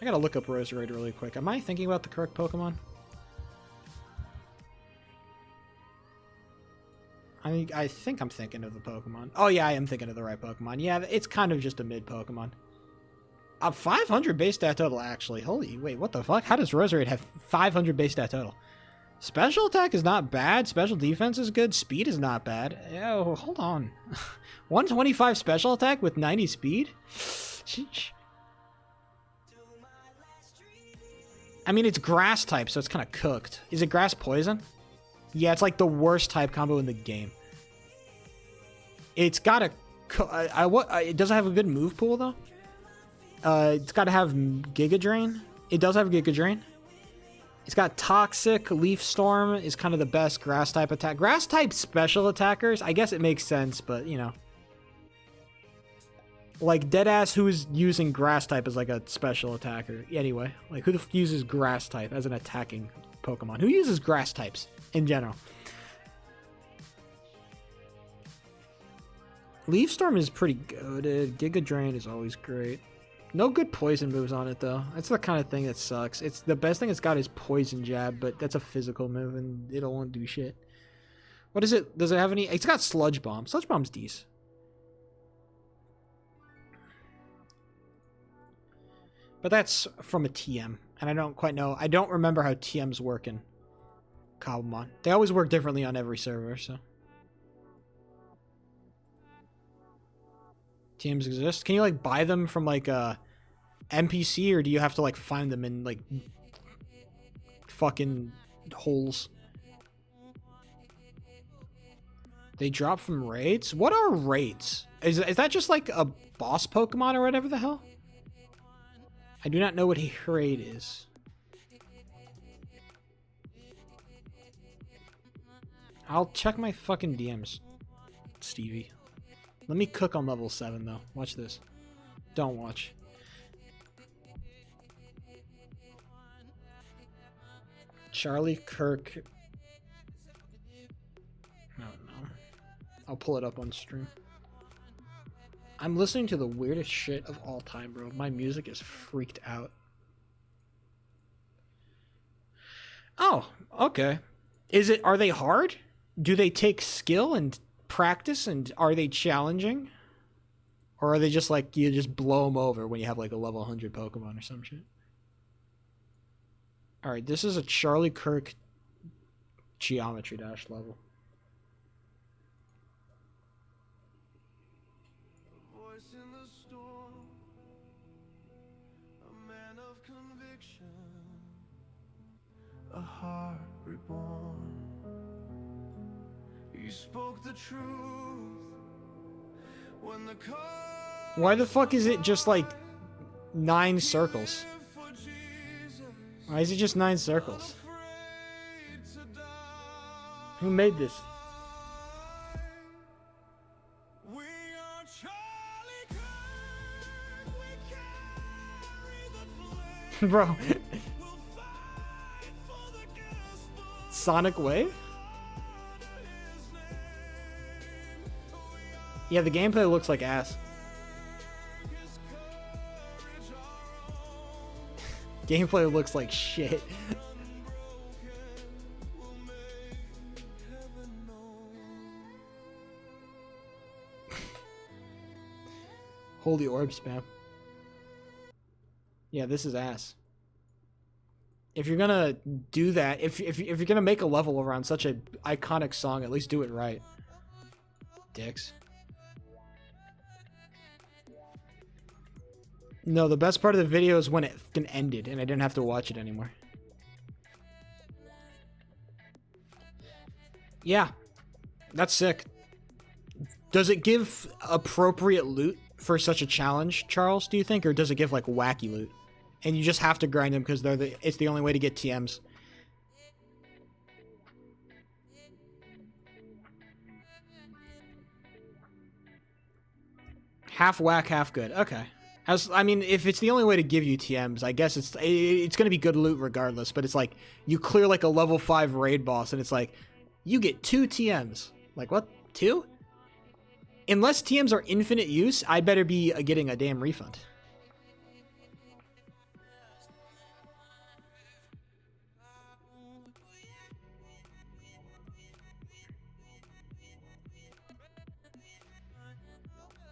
I gotta look up Roserade really quick. Am I thinking about the correct Pokemon? I think I'm thinking of the Pokemon. Oh yeah, I am thinking of the right Pokemon. Yeah, it's kind of just a mid Pokemon. 500 base stat total, actually. Holy, wait, what the fuck? How does Roserade have 500 base stat total? Special attack is not bad. Special defense is good. Speed is not bad. Oh, hold on. 125 special attack with 90 speed? Sheesh. I mean, it's grass type, so it's kind of cooked. Is it grass poison? Yeah, it's like the worst type combo in the game. It's got a... it doesn't have a good move pool, though. It's got to have Giga Drain. It does have Giga Drain. It's got Toxic. Leaf Storm is kind of the best grass type attack. Grass type special attackers, I guess it makes sense, but you know. Like Deadass, who's using grass type as like a special attacker. Anyway, like who the f uses grass type as an attacking Pokemon? Who uses grass types in general? Leaf Storm is pretty good. Giga Drain is always great. No good poison moves on it, though. That's the kind of thing that sucks. It's the best thing it's got is Poison Jab, but that's a physical move, and it won't do shit. What is it? Does it have any... It's got Sludge Bomb. Sludge Bomb's decent. But that's from a TM, and I don't quite know. I don't remember how TMs work in Cobblemon. They always work differently on every server, so... TMs exist? Can you, like, buy them from, like, a NPC, or do you have to, like, find them in, like, fucking holes? They drop from raids? What are raids? Is that just, like, a boss Pokemon or whatever the hell? I do not know what a raid is. I'll check my fucking DMs, Stevie. Let me cook on level 7, though. Watch this. Don't watch. Charlie Kirk. I don't know. I'll pull it up on stream. I'm listening to the weirdest shit of all time, bro. My music is freaked out. Oh, okay. Are they hard? Do they take skill and practice, and are they challenging? Or are they just like, you just blow them over when you have like a level 100 Pokemon or some shit? Alright, this is a Charlie Kirk Geometry Dash level. Voice in the storm, a man of conviction, a heart reborn. You spoke the truth when the call. Why the fuck is it just like 9 circles? Why is it just 9 circles? Who made this? Bro. Sonic Wave? Yeah, the gameplay looks like ass. Gameplay looks like shit. Holy orb spam. Yeah, this is ass. If you're gonna do that, if you're gonna make a level around such an iconic song, at least do it right. Dicks. No, the best part of the video is when it fucking ended and I didn't have to watch it anymore. Yeah, that's sick. Does it give appropriate loot for such a challenge, Charles, do you think? Or does it give, like, wacky loot? And you just have to grind them because it's the only way to get TMs. Half whack, half good. Okay. I mean, if it's the only way to give you TMs, I guess it's going to be good loot regardless. But it's like, you clear like a level 5 raid boss, and it's like, you get 2 TMs. Like, what? 2? Unless TMs are infinite use, I better be getting a damn refund.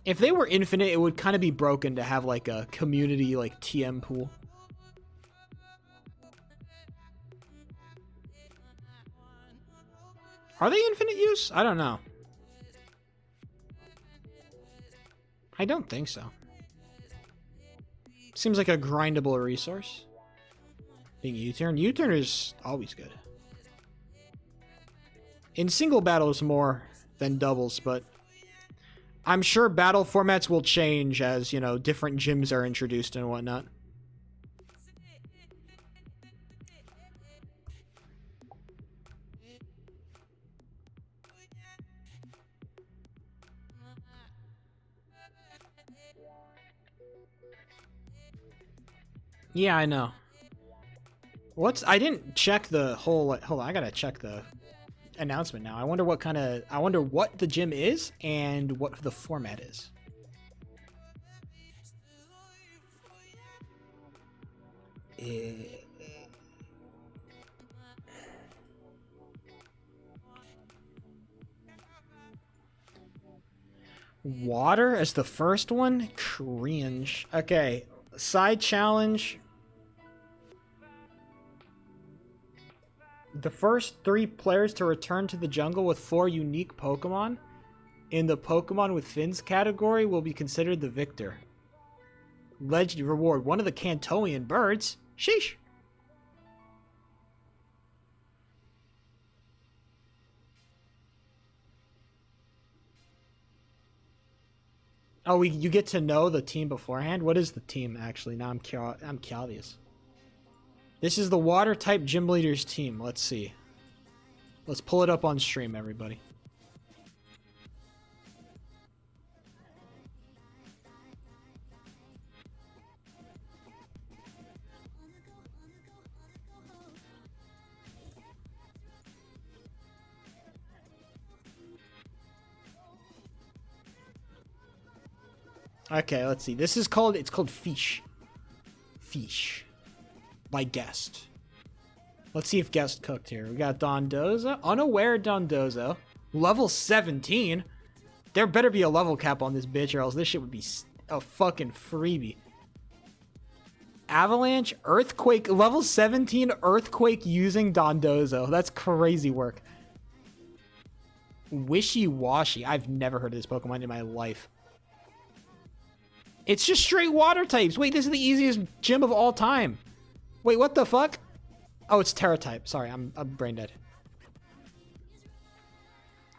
If they were infinite, it would kind of be broken to have like a community like TM pool. Are they infinite use? I don't know. I don't think so. Seems like a grindable resource. Being U-turn. U-turn is always good. In single battles more than doubles, but I'm sure battle formats will change as, you know, different gyms are introduced and whatnot. Yeah, I know. I didn't check the whole, hold on, I gotta check the announcement now. I wonder what the gym is and what the format is. Water as the first one? Cringe. Okay, side challenge. The first 3 players to return to the jungle with 4 unique Pokemon in the Pokemon with Fins category will be considered the victor. Legend reward, one of the Kantoian birds. Sheesh. Oh, you get to know the team beforehand? What is the team, actually? Now I'm curious. This is the Water-type Gym Leader's team. Let's see. Let's pull it up on stream, everybody. Okay, let's see. It's called Fish. Fish. By Guest. Let's see if Guest cooked here. We got Dondozo. Unaware Dondozo. Level 17. There better be a level cap on this bitch or else this shit would be a fucking freebie. Avalanche, Earthquake, level 17 Earthquake using Dondozo. That's crazy work. Wishy-Washy. I've never heard of this Pokemon in my life. It's just straight water types. Wait, this is the easiest gym of all time. Wait, what the fuck? Oh, it's Terra type. Sorry, I'm brain dead.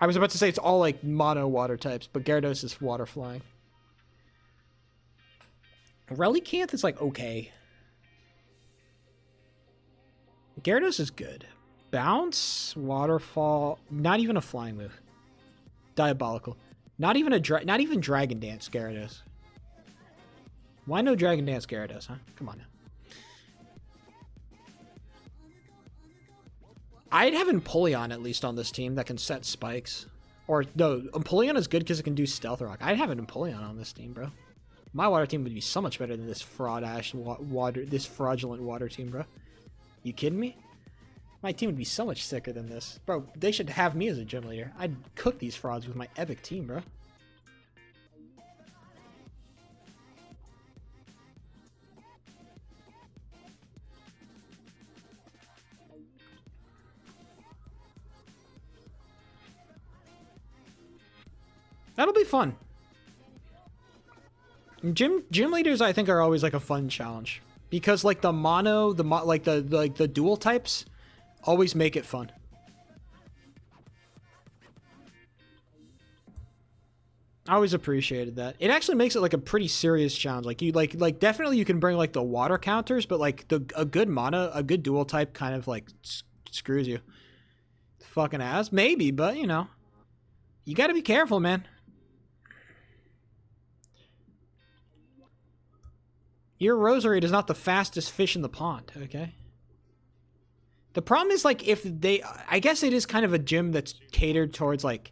I was about to say it's all like mono water types, but Gyarados is water flying. Relicanth is like okay. Gyarados is good. Bounce, Waterfall, not even a flying move. Diabolical. Not even Dragon Dance Gyarados. Why no Dragon Dance Gyarados, huh? Come on now. I'd have Empoleon at least on this team that can set spikes. Or no, Empoleon is good because it can do Stealth Rock. I'd have an Empoleon on this team, bro. My water team would be so much better than this this fraudulent water team, bro. You kidding me? My team would be so much sicker than this. Bro, they should have me as a gym leader. I'd cook these frauds with my epic team, bro. That'll be fun. Gym leaders, I think, are always like a fun challenge because like the dual types always make it fun. I always appreciated that. It actually makes it like a pretty serious challenge. Like you like definitely you can bring like the water counters, but like a good dual type kind of like screws you. Fucking ass, maybe, but you know, you got to be careful, man. Your Roserade is not the fastest fish in the pond, okay? The problem is, like, if they... I guess it is kind of a gym that's catered towards, like...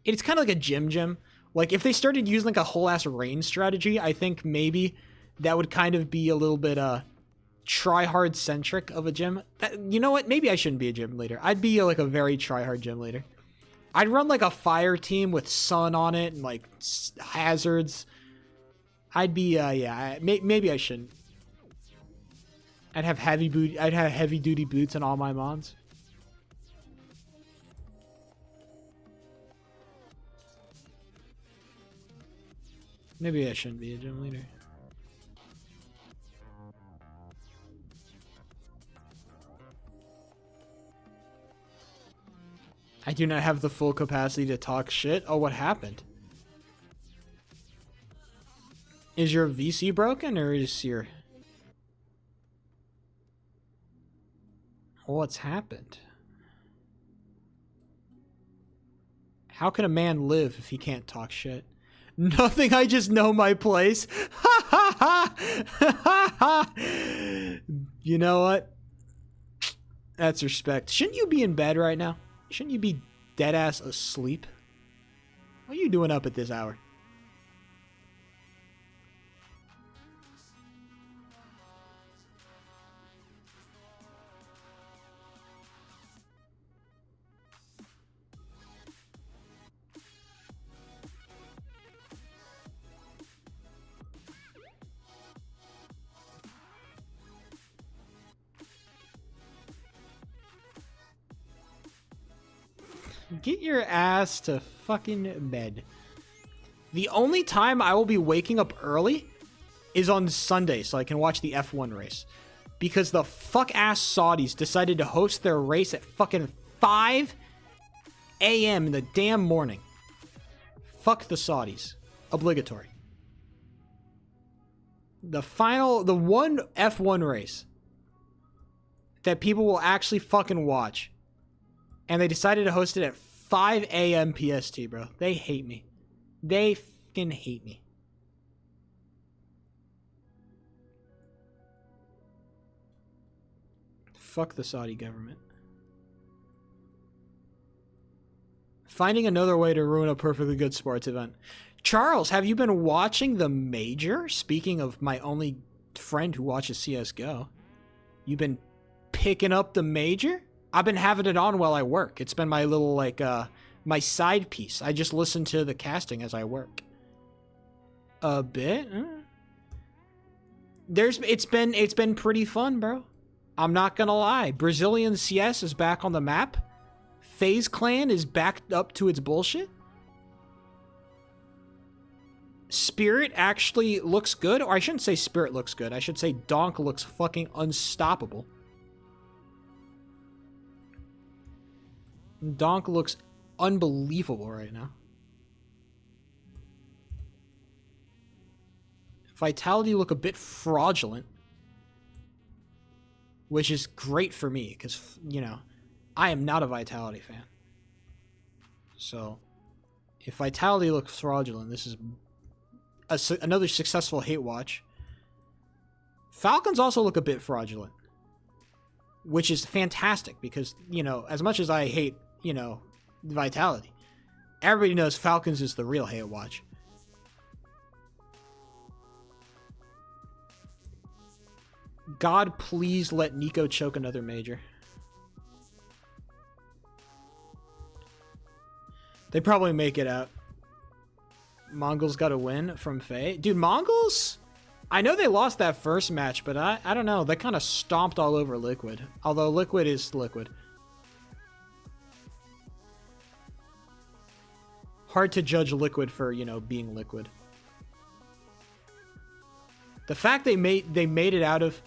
It's kind of like a gym. Like, if they started using, like, a whole-ass rain strategy, I think maybe that would kind of be a little bit, try-hard-centric of a gym. You know what? Maybe I shouldn't be a gym leader. I'd be, like, a very try-hard gym leader. I'd run, like, a fire team with sun on it and, like, hazards... I'd be, yeah, maybe I shouldn't. I'd have heavy duty boots on all my mons. Maybe I shouldn't be a gym leader. I do not have the full capacity to talk shit. Oh, what happened? Is your VC broken, or is your... What's happened? How can a man live if he can't talk shit? Nothing, I just know my place. Ha ha ha! You know what? That's respect. Shouldn't you be in bed right now? Shouldn't you be dead-ass asleep? What are you doing up at this hour? Get your ass to fucking bed. The only time I will be waking up early is on Sunday so I can watch the F1 race. Because the fuck-ass Saudis decided to host their race at fucking 5 a.m. in the damn morning. Fuck the Saudis. Obligatory. The one F1 race that people will actually fucking watch. And they decided to host it at 5 a.m. PST, bro. They hate me. They fucking hate me. Fuck the Saudi government. Finding another way to ruin a perfectly good sports event. Charles, have you been watching the Major? Speaking of my only friend who watches CSGO. You been picking up the Major? I've been having it on while I work. It's been my little, like, my side piece. I just listen to the casting as I work. A bit? it's been pretty fun, bro. I'm not gonna lie. Brazilian CS is back on the map. FaZe Clan is backed up to its bullshit. Spirit actually looks good, or I shouldn't say Spirit looks good. I should say Donk looks fucking unstoppable. Donk looks unbelievable right now. Vitality look a bit fraudulent, which is great for me because, you know, I am not a Vitality fan. So, if Vitality looks fraudulent, this is another successful hate watch. Falcons also look a bit fraudulent, which is fantastic because, you know, as much as I hate, you know, Vitality, everybody knows Falcons is the real hate watch. God, please let Nico choke another major. They probably make it out. Mongols got a win from Faye. Dude, Mongols? I know they lost that first match, but I don't know. They kind of stomped all over Liquid. Although Liquid is Liquid. Hard to judge Liquid for, you know, being Liquid. The fact they made it out of...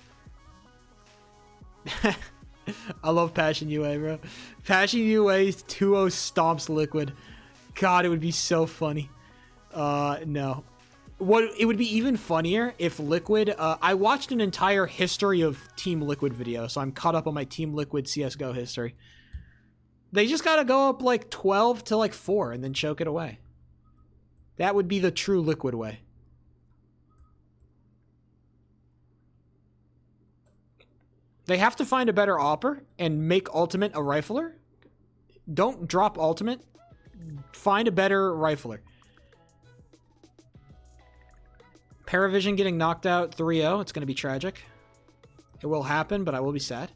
I love Passion UA, bro. Passion UA 2-0 stomps Liquid. God, it would be so funny. No. It would be even funnier if Liquid... I watched an entire history of Team Liquid video, so I'm caught up on my Team Liquid CSGO history. They just gotta go up like 12 to like 4 and then choke it away. That would be the true Liquid way. They have to find a better AWPer and make Ultimate a rifler. Don't drop Ultimate. Find a better rifler. Paravision getting knocked out 3-0. It's going to be tragic. It will happen, but I will be sad.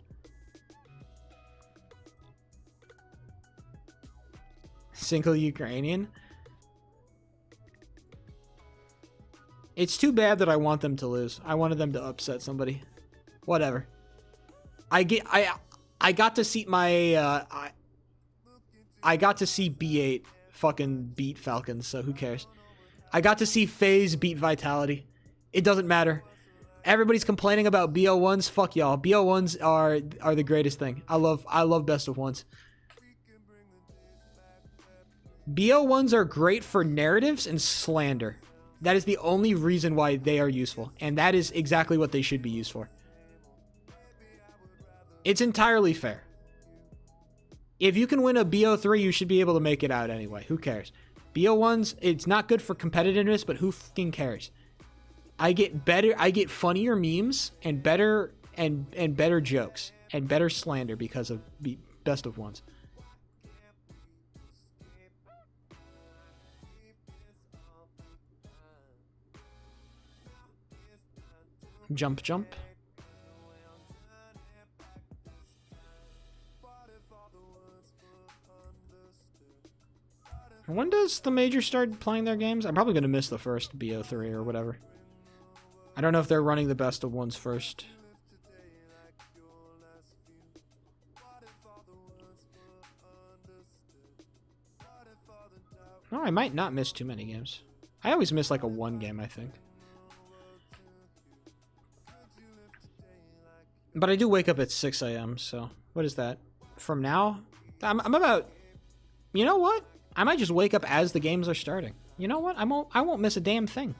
Single Ukrainian. It's too bad that I want them to lose. I wanted them to upset somebody. Whatever. I got to see my I got to see B8 fucking beat Falcons, so who cares? I got to see FaZe beat Vitality. It doesn't matter. Everybody's complaining about BO1s. Fuck y'all. BO1s are the greatest thing. I love best of ones. BO1s are great for narratives and slander. That is the only reason why they are useful, and that is exactly what they should be used for. It's entirely fair. If you can win a BO3, you should be able to make it out anyway. Who cares? BO1s, it's not good for competitiveness, but who fucking cares? I get funnier memes and better jokes and better slander because of best of ones. Jump, jump. When does the major start playing their games? I'm probably going to miss the first BO3 or whatever. I don't know if they're running the best of ones first. No, I might not miss too many games. I always miss like a one game, I think. But I do wake up at 6 a.m., so what is that? From now? I'm about... You know what? I might just wake up as the games are starting. You know what? I won't miss a damn thing.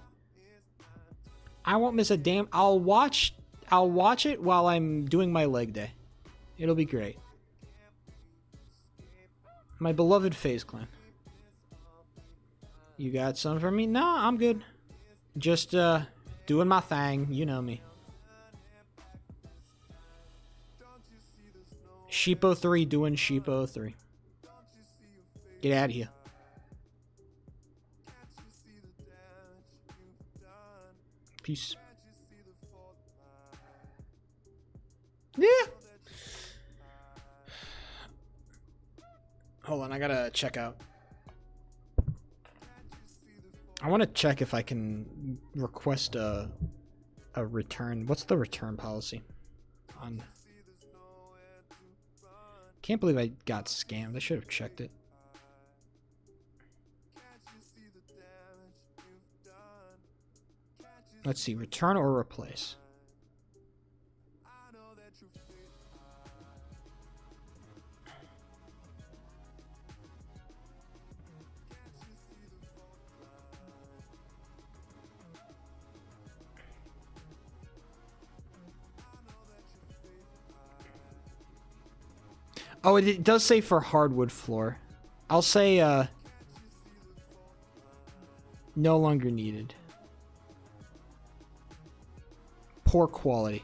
I won't miss a damn... I'll watch it while I'm doing my leg day. It'll be great. My beloved FaZe Clan. You got some for me? No, I'm good. Just doing my thing. You know me. Sheepo 3 doing Sheepo 3. Get out of here. Peace. Yeah. Hold on, I gotta check out. I want to check if I can request a a return. What's the return policy? On. Can't believe I got scammed. I should have checked it. Let's see. Return or replace. Oh, it does say for hardwood floor. I'll say, no longer needed. Poor quality.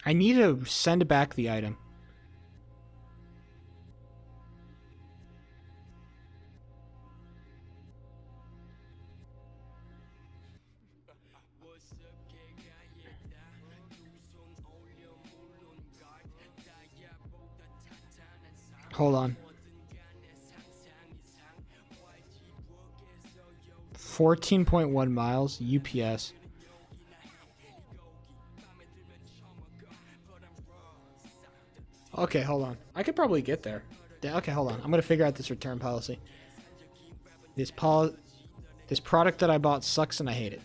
I need to send back the item. Hold on. 14.1 miles, UPS. Okay, hold on. I could probably get there. Okay, hold on. I'm gonna figure out this return policy. This product that I bought sucks and I hate it.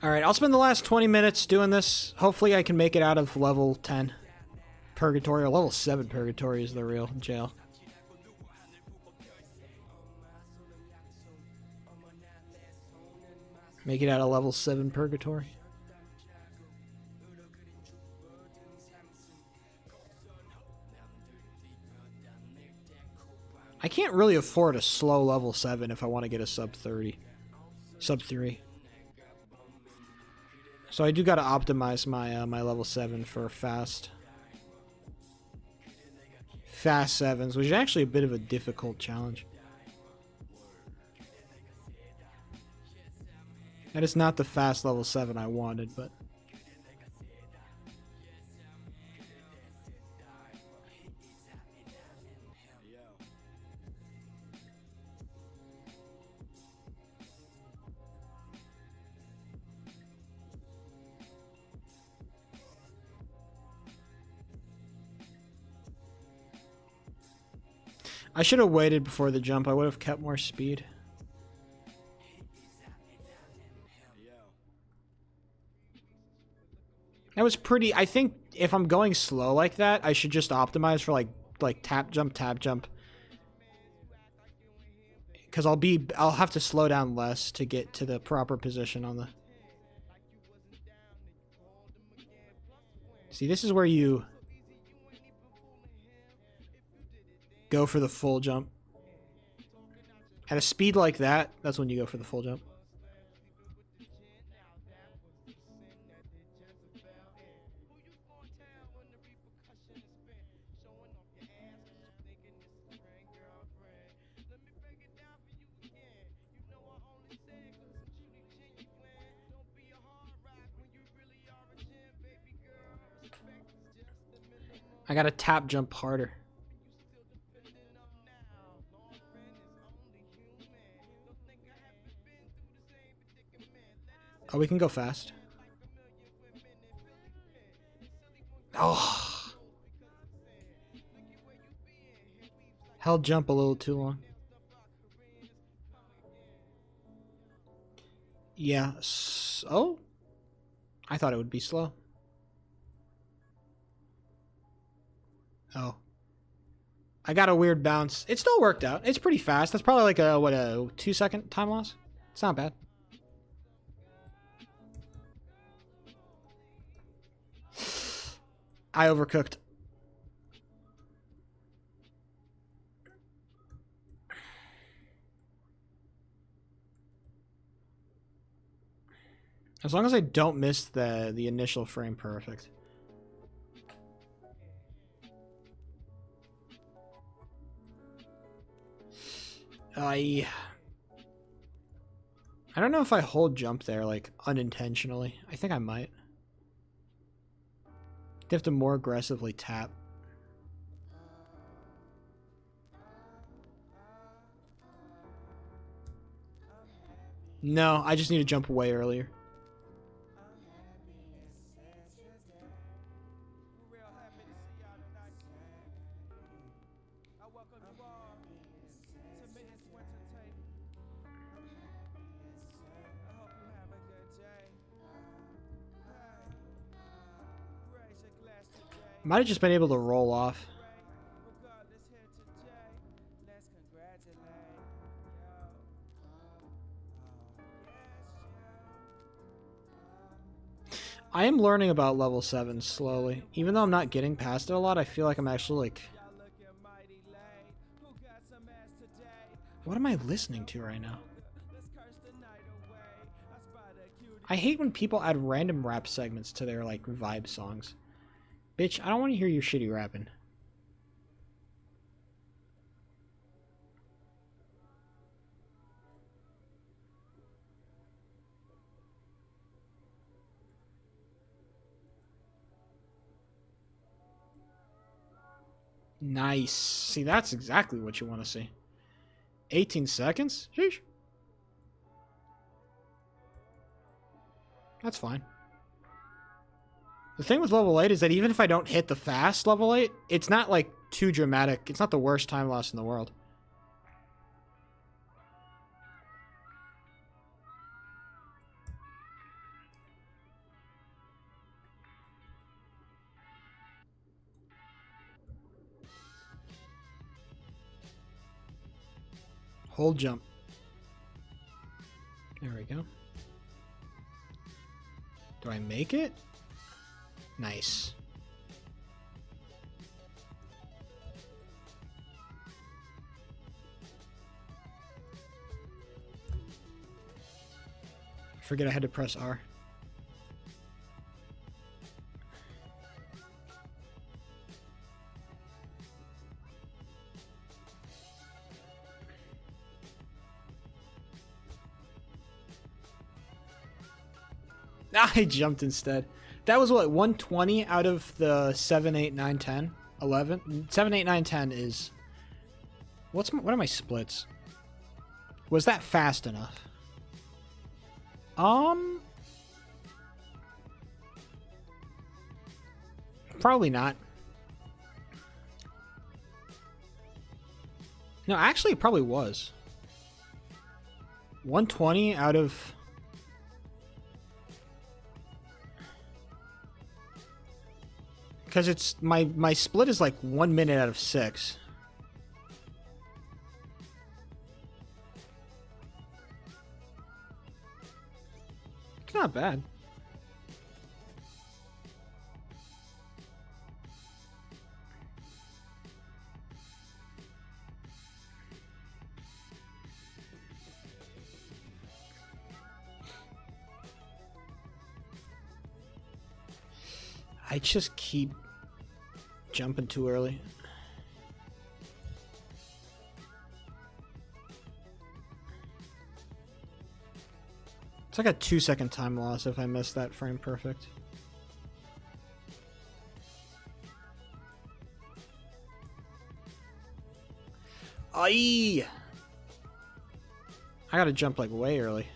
Alright, I'll spend the last 20 minutes doing this. Hopefully I can make it out of level 10 Purgatory, or level 7 Purgatory is the real jail. Make it out of level 7 Purgatory. I can't really afford a slow level 7 if I want to get a sub 30. Sub 3. So I do got to optimize my my level 7 for fast 7s, which is actually a bit of a difficult challenge. That is not the fast level 7 I wanted, but I should have waited before the jump. I would have kept more speed. That was pretty. I think if I'm going slow like that, I should just optimize for like tap jump, because I'll have to slow down less to get to the proper position on the. See, this is where you go for the full jump. At a speed like that, that's when you go for the full jump. I gotta tap jump harder. Oh, we can go fast. Oh. Held jump a little too long. Yeah. Oh. I thought it would be slow. Oh. I got a weird bounce. It still worked out. It's pretty fast. That's probably like a, what, a 2-second time loss? It's not bad. I overcooked. As long as I don't miss the initial frame perfect. I don't know if I hold jump there, like, unintentionally. I think I might. You have to more aggressively tap. No, I just need to jump way earlier. Might have just been able to roll off. I am learning about level 7 slowly. Even though I'm not getting past it a lot, I feel like I'm actually like... What am I listening to right now? I hate when people add random rap segments to their like vibe songs. Bitch, I don't want to hear your shitty rapping. Nice. See, that's exactly what you want to see. 18 seconds? Sheesh. That's fine. The thing with level 8 is that even if I don't hit the fast level 8, it's not like too dramatic. It's not the worst time loss in the world. Hold jump. There we go. Do I make it? Nice. Forget I had to press R. I jumped instead. That was what, 120 out of the 7, 8, 9, 10, 11? 7, 8, 9, 10 is... what are my splits? Was that fast enough? Probably not. No, actually it probably was. 120 out of... because it's my split is like 1 minute out of 6. It's not bad. I just keep jumping too early. It's like a 2-second time loss if I miss that frame perfect. Aye! I gotta jump like way early.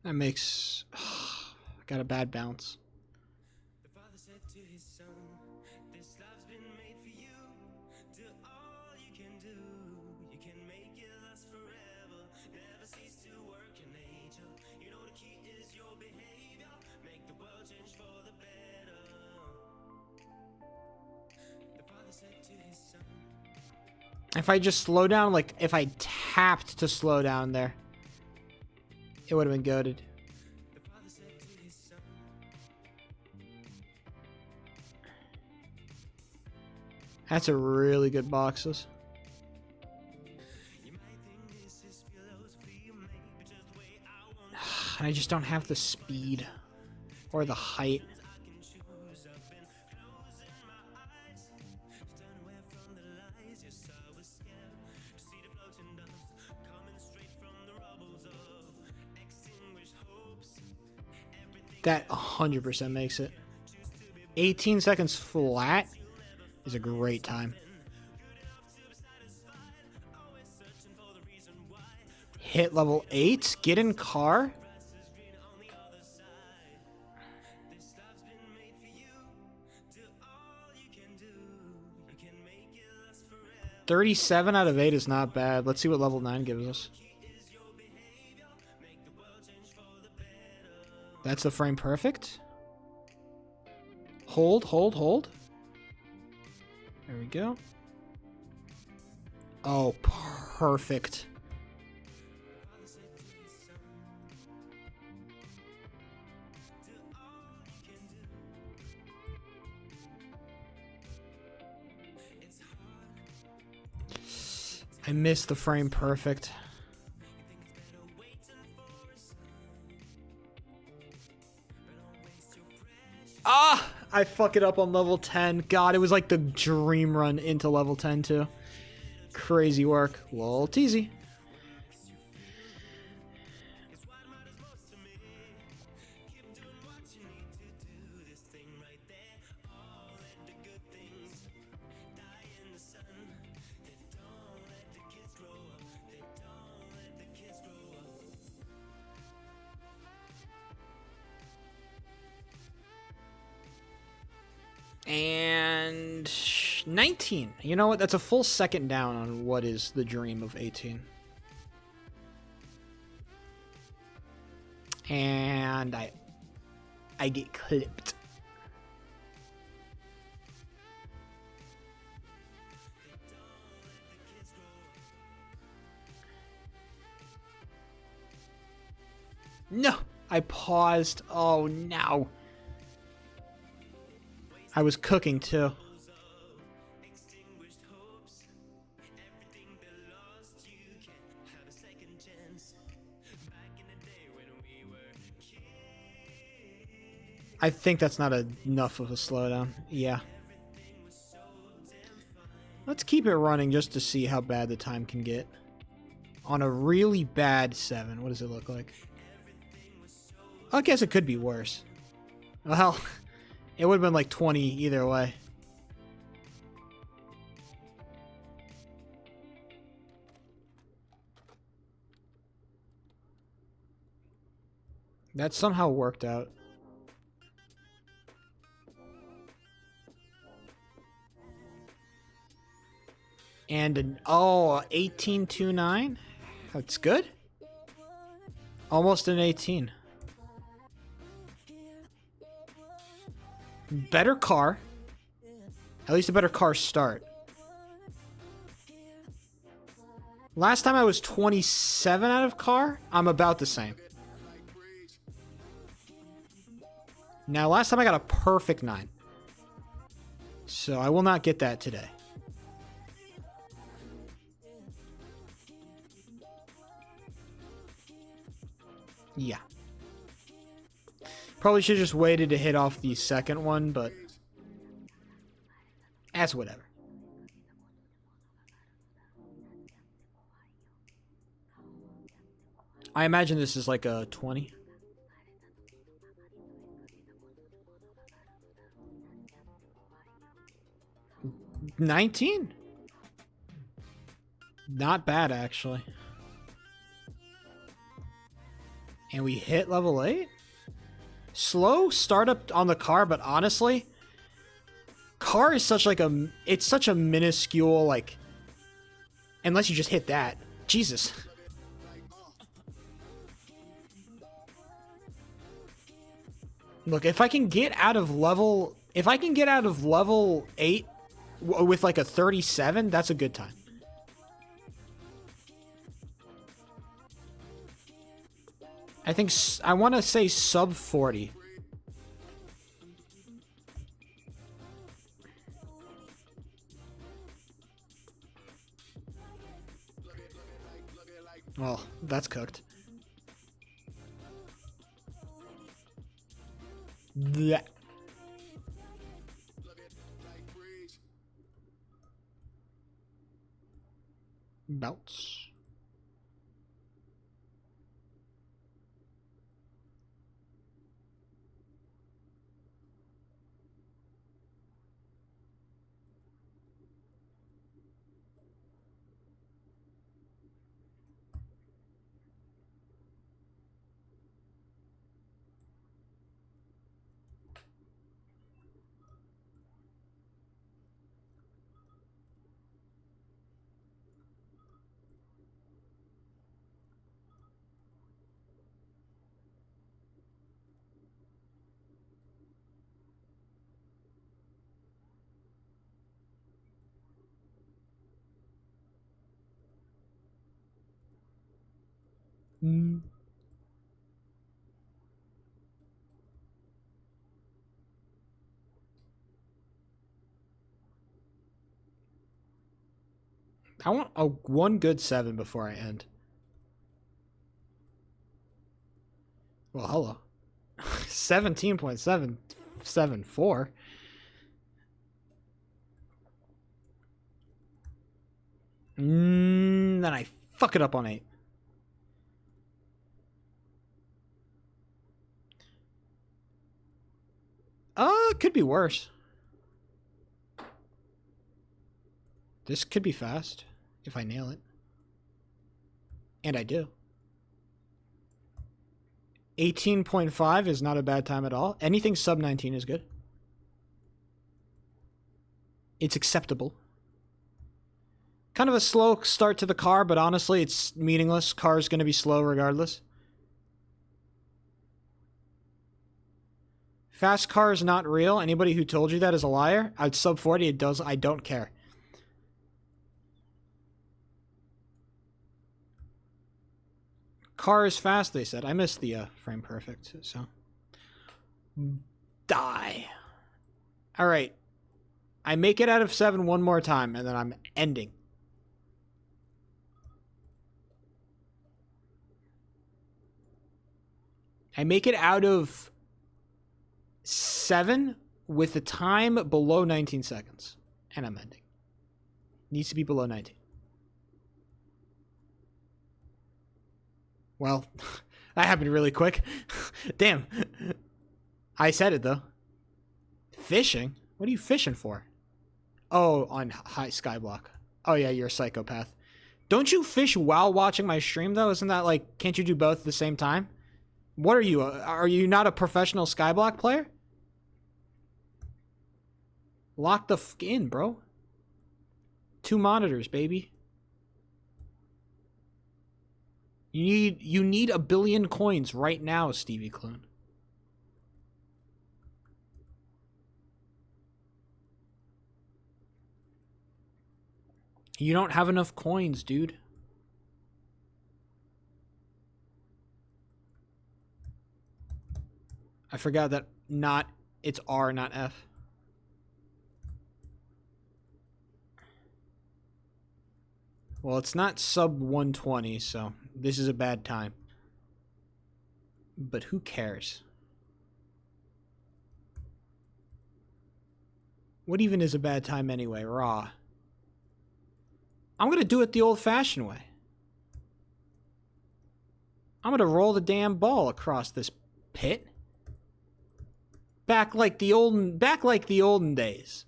That makes... I got a bad bounce. The father said to his son, this life's been made for you. Do all you can do. You can make it last forever. Never cease to work in nature. You know the key is your behavior. Make the world change for the better. The father said to his son. If I just slow down, like if I tapped to slow down there. It would have been goated. That's a really good boxes. And I just don't have the speed or the height. That 100% makes it. 18 seconds flat is a great time. Hit level 8. Get in car. $37 out of 8 is not bad. Let's see what level 9 gives us. That's the frame perfect. Hold, hold, hold. There we go. Oh, perfect. I missed the frame perfect. Ah! I fuck it up on level 10. God, it was like the dream run into level 10 too. Crazy work. Lol teasy. And 19. You know what? That's a full second down on what is the dream of 18. And I get clipped. No, I paused. Oh no. I was cooking too. I think that's not enough of a slowdown. Yeah. Let's keep it running just to see how bad the time can get. On a really bad 7, what does it look like? I guess it could be worse. Well, it would have been like 20 either way. That somehow worked out. And an 18.29. That's good. Almost an 18. Better car. At least a better car start. Last time I was 27 out of car. I'm about the same. Now, last time I got a perfect 9. So I will not get that today. Yeah. Probably should have just waited to hit off the second one, but that's whatever. I imagine this is like a 20. $19? Not bad, actually. And we hit level 8? Slow startup on the car, but honestly, car is such like a, it's such a minuscule, like, unless you just hit that. Jesus. Look, if I can get out of level 8 with like a 37, that's a good time. I think I want to say sub 40. Well, that's cooked. Blech. Bounce. Mm. I want a one good 7 before I end. Well, hello. 17.774. Then I fuck it up on 8. It could be worse. This could be fast if I nail it. And I do. 18.5 is not a bad time at all. Anything sub 19 is good. It's acceptable. Kind of a slow start to the car, but honestly, it's meaningless. Car's going to be slow regardless. Fast car is not real. Anybody who told you that is a liar. I'd sub 40. It does. I don't care. Car is fast, they said. I missed the frame perfect, so. Die. All right. I make it out of 7 one more time, and then I'm ending. I make it out of 7 with a time below 19 seconds, and I'm ending. Needs to be below 19. Well, that happened really quick. Damn. I said it, though. Fishing? What are you fishing for? Oh, on high skyblock. Oh, yeah, you're a psychopath. Don't you fish while watching my stream, though? Isn't that like, can't you do both at the same time? What are you? Are you not a professional skyblock player? Lock the f in, bro. 2 monitors, baby. You need 1 billion coins right now, Stevie Clune. You don't have enough coins, dude. I forgot that it's R, not F. Well, it's not sub 120, so this is a bad time. But who cares? What even is a bad time anyway? Raw. I'm going to do it the old-fashioned way. I'm going to roll the damn ball across this pit. Back like the olden days.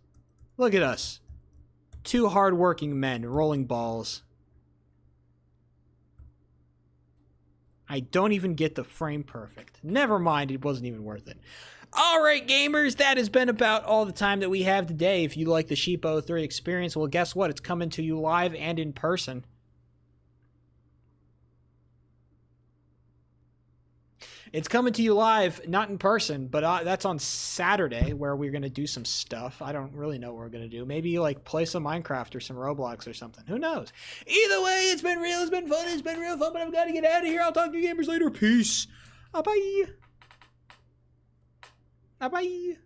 Look at us. 2 hardworking men rolling balls. I don't even get the frame perfect. Never mind, it wasn't even worth it. Alright, gamers, that has been about all the time that we have today. If you like the Sheep 03 experience, well, guess what? It's coming to you live and in person. It's coming to you live, not in person, but that's on Saturday, where we're going to do some stuff. I don't really know what we're going to do. Maybe, like, play some Minecraft or some Roblox or something. Who knows? Either way, it's been real, it's been fun, it's been real fun, but I've got to get out of here. I'll talk to you gamers later. Peace. Bye. Bye.